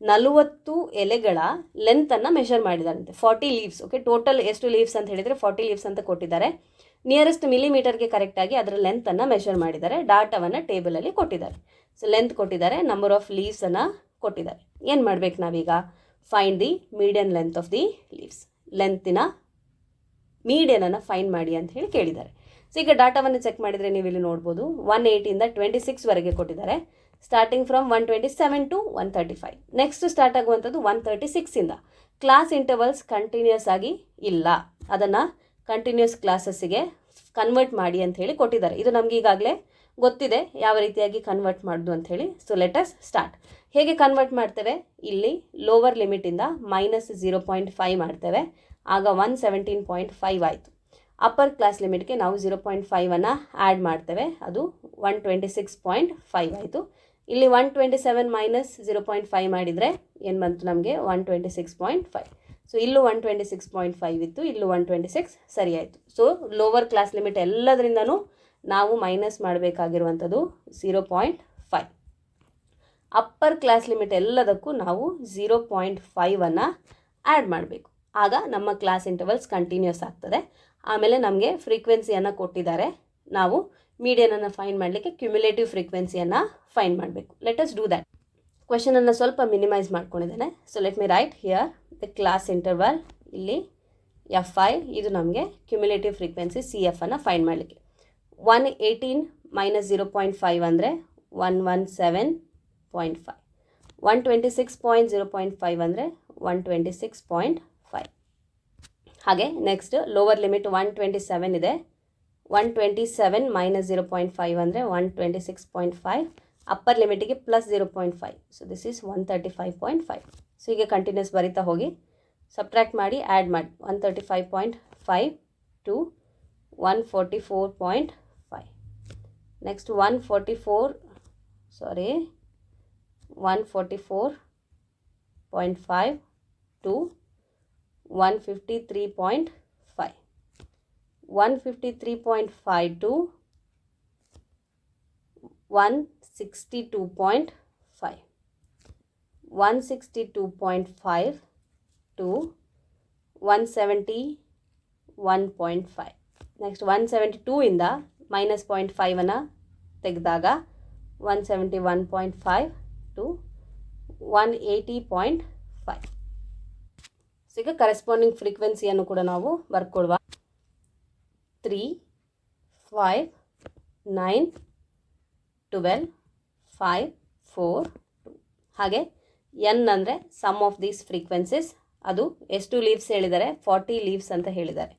40 ಎಲೆಗಳ ಲೆಂತನ್ನು ಮೆಷರ್ ಮಾಡಿದಾರಂತೆ. 40 ಲೀವ್ಸ್. ಓಕೆ, ಟೋಟಲ್ ಎಷ್ಟು leaves ಅಂತ ಹೇಳಿದರೆ 40 leaves ಅಂತ ಕೊಟ್ಟಿದ್ದಾರೆ. Nearest ಮಿಲಿಮೀಟರ್ಗೆ ಕರೆಕ್ಟಾಗಿ ಅದರ ಲೆಂತನ್ನು measure ಮಾಡಿದ್ದಾರೆ. ಡಾಟಾವನ್ನು ಟೇಬಲಲ್ಲಿ ಕೊಟ್ಟಿದ್ದಾರೆ. ಸೊ ಲೆಂತ್ ಕೊಟ್ಟಿದ್ದಾರೆ, ನಂಬರ್ ಆಫ್ ಲೀವ್ಸನ್ನು ಕೊಟ್ಟಿದ್ದಾರೆ. ಏನು ಮಾಡಬೇಕು ನಾವೀಗ? Find the median length of the leaves. ಲೆಂತಿನ ಮೀಡಿಯನನ್ನು ಫೈಂಡ್ ಮಾಡಿ ಅಂತ ಹೇಳಿ ಕೇಳಿದ್ದಾರೆ. ಸೊ ಈಗ ಡಾಟಾವನ್ನು ಚೆಕ್ ಮಾಡಿದರೆ ನೀವು ಇಲ್ಲಿ ನೋಡ್ಬೋದು 180 ಇಂದ 26ವರೆಗೆ ಕೊಟ್ಟಿದ್ದಾರೆ. Starting from 127 to 135. Next start ಆಗುವಂಥದ್ದು 136 ಇಂದ. ಕ್ಲಾಸ್ ಇಂಟರ್ವಲ್ಸ್ ಕಂಟಿನ್ಯೂಸ್ ಆಗಿ ಇಲ್ಲ, ಅದನ್ನು ಕಂಟಿನ್ಯೂಸ್ ಕ್ಲಾಸಸ್ಸಿಗೆ ಕನ್ವರ್ಟ್ ಮಾಡಿ ಅಂತ ಹೇಳಿ ಕೊಟ್ಟಿದ್ದಾರೆ. ಇದು ನಮಗೆ ಈಗಾಗಲೇ ಗೊತ್ತಿದೆ ಯಾವ ರೀತಿಯಾಗಿ ಕನ್ವರ್ಟ್ ಮಾಡೋದು ಅಂಥೇಳಿ. So let us start. ಹೇಗೆ ಕನ್ವರ್ಟ್ ಮಾಡ್ತೇವೆ? ಇಲ್ಲಿ ಲೋವರ್ ಲಿಮಿಟಿಂದ -0.5 ಮಾಡ್ತೇವೆ, ಆಗ 117.5 ಆಯಿತು. ಅಪ್ಪರ್ ಕ್ಲಾಸ್ ಲಿಮಿಟ್ಗೆ ನಾವು 0.5 ಆ್ಯಡ್ ಮಾಡ್ತೇವೆ, ಅದು 126.5 ಆಯಿತು. ಇಲ್ಲಿ 127 ಮೈನಸ್ 0.5 ಮಾಡಿದರೆ ಏನು ಬಂತು ನಮಗೆ? 126.5. ಸೊ ಇಲ್ಲೂ 126.5 ಇತ್ತು, ಇಲ್ಲೂ 126 ಸರಿ ಆಯಿತು. ಸೊ ಲೋವರ್ ಕ್ಲಾಸ್ ಲಿಮಿಟ್ ಎಲ್ಲದರಿಂದನೂ ನಾವು ಮೈನಸ್ ಮಾಡಬೇಕಾಗಿರುವಂಥದ್ದು 0.5. ಅಪ್ಪರ್ ಕ್ಲಾಸ್ ಲಿಮಿಟ್ ಎಲ್ಲದಕ್ಕೂ ನಾವು 0.5 ಆ್ಯಡ್ ಮಾಡಬೇಕು. ಆಗ ನಮ್ಮ ಕ್ಲಾಸ್ ಇಂಟರ್ವಲ್ಸ್ ಕಂಟಿನ್ಯೂಸ್ ಆಗ್ತದೆ. ಆಮೇಲೆ ನಮಗೆ ಫ್ರೀಕ್ವೆನ್ಸಿಯನ್ನು ಕೊಟ್ಟಿದ್ದಾರೆ. ನಾವು ಮೀಡಿಯನನ್ನು ಫೈಂಡ್ ಮಾಡಲಿಕ್ಕೆ ಕ್ಯುಮ್ಯುಲೇಟಿವ್ ಫ್ರೀಕ್ವೆನ್ಸಿಯನ್ನು ಫೈಂಡ್ ಮಾಡಬೇಕು. Let us do that. ಕ್ವೆಶನನ್ನು ಸ್ವಲ್ಪ ಮಿನಿಮೈಸ್ ಮಾಡ್ಕೊಂಡಿದ್ದೇನೆ. So let me write here the class interval. ಇಲ್ಲಿ Fi, ಇದು ನಮಗೆ ಕ್ಯುಮ್ಯುಲೇಟಿವ್ ಫ್ರೀಕ್ವೆನ್ಸಿ CF ಅನ್ನು ಫೈಂಡ್ ಮಾಡಲಿಕ್ಕೆ. 118 ಮೈನಸ್ 0.5 ಅಂದರೆ 117.5. 126.0.5 ಅಂದರೆ 126.5. ಹಾಗೆ ನೆಕ್ಸ್ಟ್ ಲೋವರ್ ಲಿಮಿಟ್ 127 ಇದೆ. 127 ಮೈನಸ್ 0.5 ಅಂದರೆ 126.5. ಅಪ್ಪರ್ ಲಿಮಿಟಿಗೆ plus 0.5. So this is 135.5. So ಹೀಗೆ ಕಂಟಿನ್ಯೂಸ್ ಬರಿತಾ ಹೋಗಿ, ಸಬ್ಟ್ರ್ಯಾಕ್ಟ್ ಮಾಡಿ, ಆ್ಯಡ್ ಮಾಡಿ. 135.5 to 144.5. Next 144.5 to 153.5. 153.5 to 162.5. 162.5 to 171.5. Next 172 ಇಂದ ಮೈನಸ್ 0.5 ತೆಗೆದಾಗ 171.5 to 180.5. ಸೊ ಈಗ ಕರೆಸ್ಪಾಂಡಿಂಗ್ ಫ್ರೀಕ್ವೆನ್ಸಿಯನ್ನು ಕೂಡ ನಾವು ಬರ್ಕೊಡುವ. 3, 5, 9, 12, 5, 4, 2. ಹಾಗೆ n ಅಂದರೆ ಸಮ್ ಆಫ್ ದೀಸ್ ಫ್ರೀಕ್ವೆನ್ಸೀಸ್. ಅದು ಎಷ್ಟು ಲೀವ್ಸ್ ಹೇಳಿದ್ದಾರೆ? 40 ಲೀವ್ಸ್ ಅಂತ ಹೇಳಿದ್ದಾರೆ.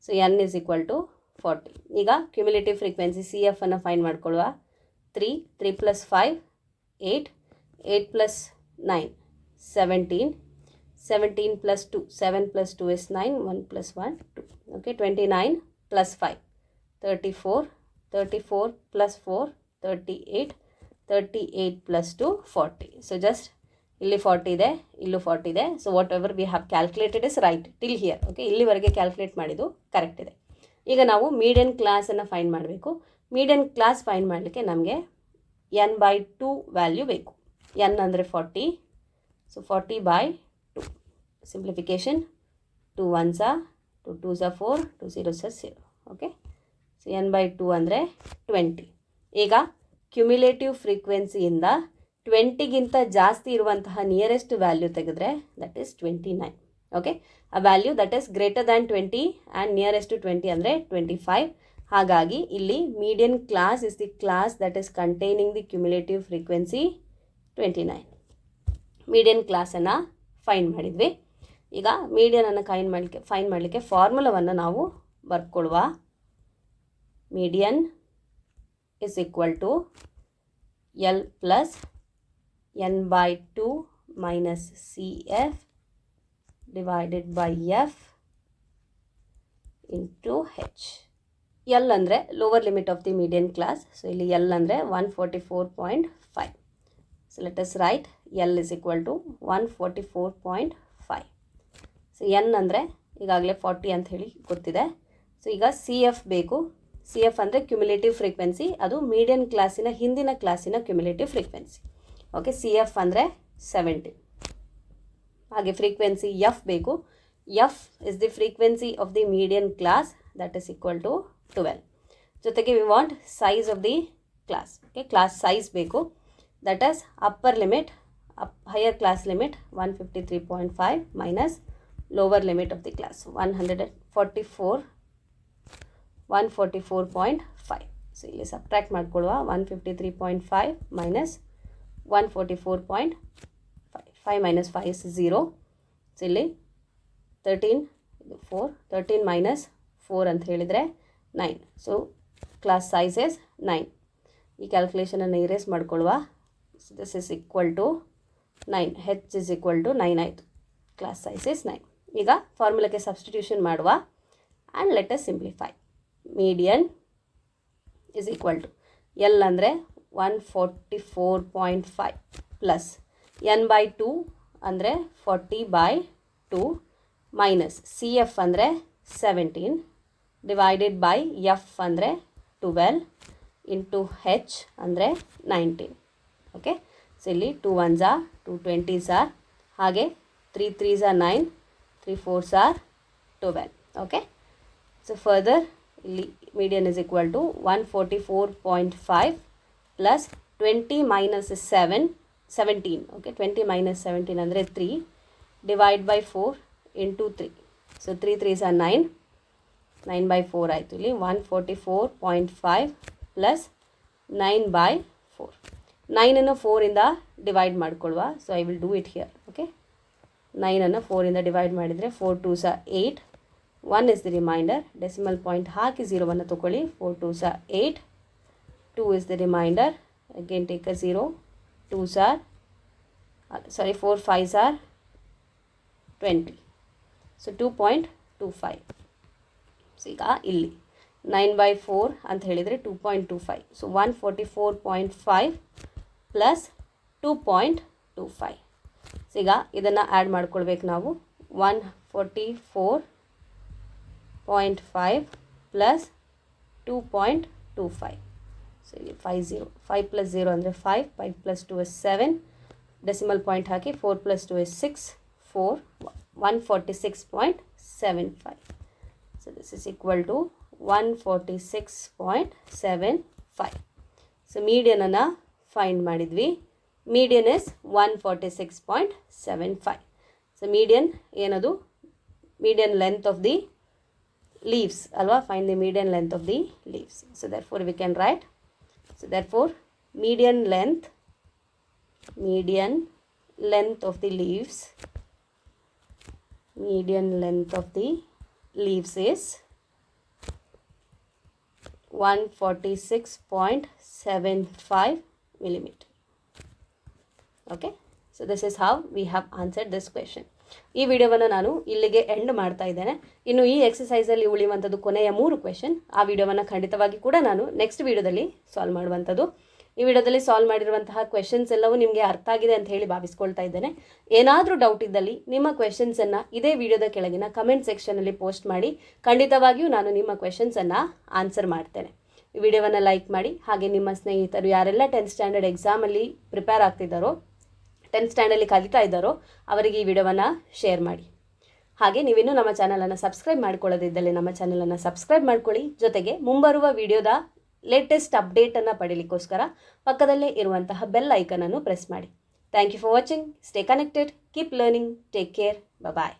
So n is equal to 40. ಈಗ ಕ್ಯುಮ್ಯುಲೇಟಿವ್ ಫ್ರೀಕ್ವೆನ್ಸಿ CF ಅನ್ನು find ಮಾಡ್ಕೊಳ್ಳುವ. 3, 3 plus 5, 8, 8 plus 9, 17, 17 plus 2, 7 plus 2 is 9, 1 plus 1, 2. Okay, 29 plus 5, 34, 34 plus 4, 38, 38 plus 2, 40. So just ಇಲ್ಲಿ 40 ಇದೆ, ಇಲ್ಲೂ 40 ಇದೆ. So what ever we have calculated is right till here. Okay, ಇಲ್ಲಿವರೆಗೆ calculate ಮಾಡಿದ್ದು correct ಇದೆ. ಈಗ ನಾವು ಮೀಡಿಯನ್ ಕ್ಲಾಸನ್ನು ಫೈಂಡ್ ಮಾಡಬೇಕು. ಮೀಡಿಯನ್ ಕ್ಲಾಸ್ ಫೈಂಡ್ ಮಾಡಲಿಕ್ಕೆ ನಮಗೆ n/2 ವ್ಯಾಲ್ಯೂ ಬೇಕು. n ಅಂದರೆ 40, so 40/2. Simplification 2 1s are 2 2s are 4, 2 0s are 0. Okay, so n/2 ಅಂದರೆ 20. ಈಗ ಕ್ಯುಮ್ಯುಲೇಟಿವ್ ಫ್ರೀಕ್ವೆನ್ಸಿಯಿಂದ 20ಗಿಂತ ಜಾಸ್ತಿ ಇರುವಂತಹ ನಿಯರೆಸ್ಟ್ ವ್ಯಾಲ್ಯೂ ತೆಗೆದ್ರೆ that is 29. Okay, a value that is greater than 20 and nearest to 20 ಅಂದರೆ 25. ಹಾಗಾಗಿ ಇಲ್ಲಿ median class is the class that is containing the cumulative frequency 29. Median ಕ್ಲಾಸನ್ನು find ಮಾಡಿದ್ವಿ. ಈಗ ಮೀಡಿಯನನ್ನು ಫೈಂಡ್ ಮಾಡಲಿಕ್ಕೆ ಫಾರ್ಮುಲಾವನ್ನು ನಾವು ಬರ್ಕೊಳ್ಳುವ. Median is equal to L plus n/2 minus CF divided by F into H. L ಅಂದರೆ lower limit of the median class. So ಇಲ್ಲಿ L ಅಂದರೆ 144.5. So let us write L is equal to 144.5. So N ಅಂದರೆ ಈಗಾಗಲೇ 40 ಅಂತ ಹೇಳಿ ಗೊತ್ತಿದೆ. So ಈಗ CF ಬೇಕು. CF ಅಂದರೆ ಕ್ಯುಮ್ಯುಲೇಟಿವ್ ಫ್ರೀಕ್ವೆನ್ಸಿ, ಅದು ಮೀಡಿಯನ್ ಕ್ಲಾಸಿನ ಹಿಂದಿನ ಕ್ಲಾಸಿನ ಕ್ಯುಮ್ಯುಲೇಟಿವ್ ಫ್ರೀಕ್ವೆನ್ಸಿ. ಓಕೆ, CF ಅಂದರೆ 70. ಹಾಗೆ ಫ್ರೀಕ್ವೆನ್ಸಿ F ಬೇಕು. F is the frequency of the median class that is equal to 12. ಜೊತೆಗೆ we want size of the class. Okay, class size ಬೇಕು. That is upper limit, higher class limit 153.5 minus lower limit of the class 144.5. So ಇಲ್ಲಿ subtract ಮಾಡ್ಕೊಳ್ಳುವ. 153.5 minus 144.5. 5 minus 5 is 0. So ಇಲ್ಲಿ 13 minus 4 ಅಂತ ಹೇಳಿದರೆ 9. So class size is 9. ಈ ಕ್ಯಾಲ್ಕುಲೇಷನನ್ನು erase ಮಾಡ್ಕೊಳ್ಳುವ. So this is equal to 9. H is equal to 9 ಆಯಿತು. Class size is 9. ಈಗ ಫಾರ್ಮುಲಾಕ್ಕೆ ಸಬ್ಸ್ಟಿಟ್ಯೂಷನ್ ಮಾಡುವ and let us simplify. Median is equal to L ಅಂದರೆ 144.5 ಪ್ಲಸ್ n/2 ಅಂದರೆ 40/2 ಮೈನಸ್ CF ಅಂದರೆ 17 ಡಿವೈಡೆಡ್ ಬೈ F ಅಂದರೆ 12 ಇಂಟು H ಅಂದರೆ 19. Okay, so ಇಲ್ಲಿ 2 1s are 2 20s are, ಹಾಗೆ 3 3s are 9, 3 4s are 12. Okay, so further ಇಲ್ಲಿ median is equal to 144.5 plus 20 minus 17. Okay, 20 minus 17 ಅಂದರೆ 3 divide by 4 into 3. So 3 3s are 9, 9/4 ಆಯಿತು. ಇಲ್ಲಿ 144.5 plus 9/4. 9ಅನ್ನು 4ಇಂದ ಡಿವೈಡ್ ಮಾಡ್ಕೊಳ್ಳುವ. So I will do it here. Okay, 9ಅನ್ನು 4ಇಂದ ಡಿವೈಡ್ ಮಾಡಿದರೆ 4 2s are 8. 1 is the remainder. Decimal point ಹಾಕಿ 0ವನ್ನು ತೊಗೊಳ್ಳಿ. 4 2s are 8. 2 is the remainder. Again take a 0. 4 5s are 20. So 2.25. So ಈಗ ಇಲ್ಲಿ 9/4 ಅಂತ ಹೇಳಿದರೆ 2.25. So 144.5 plus 2.25. ಸೊ ಈಗ ಇದನ್ನು ಆ್ಯಡ್ ಮಾಡ್ಕೊಳ್ಬೇಕು ನಾವು. 144.5 ಪ್ಲಸ್ 2.25. ಸೊ ಇಲ್ಲಿ 5 ಪ್ಲಸ್ 0 ಅಂದರೆ 5, 5 ಪ್ಲಸ್ 2 is 7. ಡೆಸಿಮಲ್ ಪಾಯಿಂಟ್ ಹಾಕಿ 4 plus 2 is 6, 146.75. So this is equal to 146.75. ಸೊ ಮೀಡಿಯನನ್ನು ಫೈಂಡ್ ಮಾಡಿದ್ವಿ. Median is 146.75. ಸೊ ಮೀಡಿಯನ್ ಏನದು? Median length of the leaves alva. Find the median length of the leaves. So therefore we can write, so therefore median length of the leaves is 146.75 millimeter. Okay, so this is how we have answered this question. ಈ ವಿಡಿಯೋವನ್ನು ನಾನು ಇಲ್ಲಿಗೆ end ಮಾಡ್ತಾ ಇದ್ದೇನೆ. ಇನ್ನು ಈ ಎಕ್ಸಸೈಸಲ್ಲಿ ಉಳಿಯುವಂಥದ್ದು ಕೊನೆಯ 3 question. ಆ ವಿಡಿಯೋವನ್ನು ಖಂಡಿತವಾಗಿ ಕೂಡ ನಾನು ನೆಕ್ಸ್ಟ್ ವಿಡಿಯೋದಲ್ಲಿ ಸಾಲ್ವ್ ಮಾಡುವಂಥದ್ದು. ಈ ವಿಡಿಯೋದಲ್ಲಿ ಸಾಲ್ವ್ ಮಾಡಿರುವಂತಹ ಕ್ವೆಶನ್ಸ್ ಎಲ್ಲವೂ ನಿಮಗೆ ಅರ್ಥ ಆಗಿದೆ ಅಂತ ಹೇಳಿ ಭಾವಿಸ್ಕೊಳ್ತಾ ಇದ್ದೇನೆ. ಏನಾದರೂ ಡೌಟ್ ಇದ್ದಲ್ಲಿ ನಿಮ್ಮ ಕ್ವೆಶನ್ಸನ್ನು ಇದೇ ವಿಡಿಯೋದ ಕೆಳಗಿನ ಕಮೆಂಟ್ ಸೆಕ್ಷನಲ್ಲಿ ಪೋಸ್ಟ್ ಮಾಡಿ. ಖಂಡಿತವಾಗಿಯೂ ನಾನು ನಿಮ್ಮ ಕ್ವೆಶನ್ಸನ್ನು ಆನ್ಸರ್ ಮಾಡ್ತೇನೆ. ಈ ವಿಡಿಯೋವನ್ನು ಲೈಕ್ ಮಾಡಿ. ಹಾಗೆ ನಿಮ್ಮ ಸ್ನೇಹಿತರು ಯಾರೆಲ್ಲ 10th ಸ್ಟ್ಯಾಂಡರ್ಡ್ ಎಕ್ಸಾಮಲ್ಲಿ ಪ್ರಿಪೇರ್ ಆಗ್ತಿದ್ದಾರೋ, 10th ಸ್ಟ್ಯಾಂಡರ್ಡಲ್ಲಿ ಕಲಿತಾ ಇದ್ದಾರೋ ಅವರಿಗೆ ಈ ವಿಡಿಯೋವನ್ನು ಶೇರ್ ಮಾಡಿ. ಹಾಗೆ ನೀವಿನ್ನೂ ನಮ್ಮ ಚಾನಲನ್ನು ಸಬ್ಸ್ಕ್ರೈಬ್ ಮಾಡ್ಕೊಳ್ಳೋದಿದ್ದಲ್ಲಿ ನಮ್ಮ ಚಾನಲನ್ನು ಸಬ್ಸ್ಕ್ರೈಬ್ ಮಾಡ್ಕೊಳ್ಳಿ. ಜೊತೆಗೆ ಮುಂಬರುವ ವಿಡಿಯೋದ ಲೇಟೆಸ್ಟ್ ಅಪ್ಡೇಟನ್ನು ಪಡೀಲಿಕ್ಕೋಸ್ಕರ ಪಕ್ಕದಲ್ಲೇ ಇರುವಂತಹ ಬೆಲ್ ಐಕನನ್ನು ಪ್ರೆಸ್ ಮಾಡಿ. Thank you for watching. Stay connected, keep learning, take care, bye.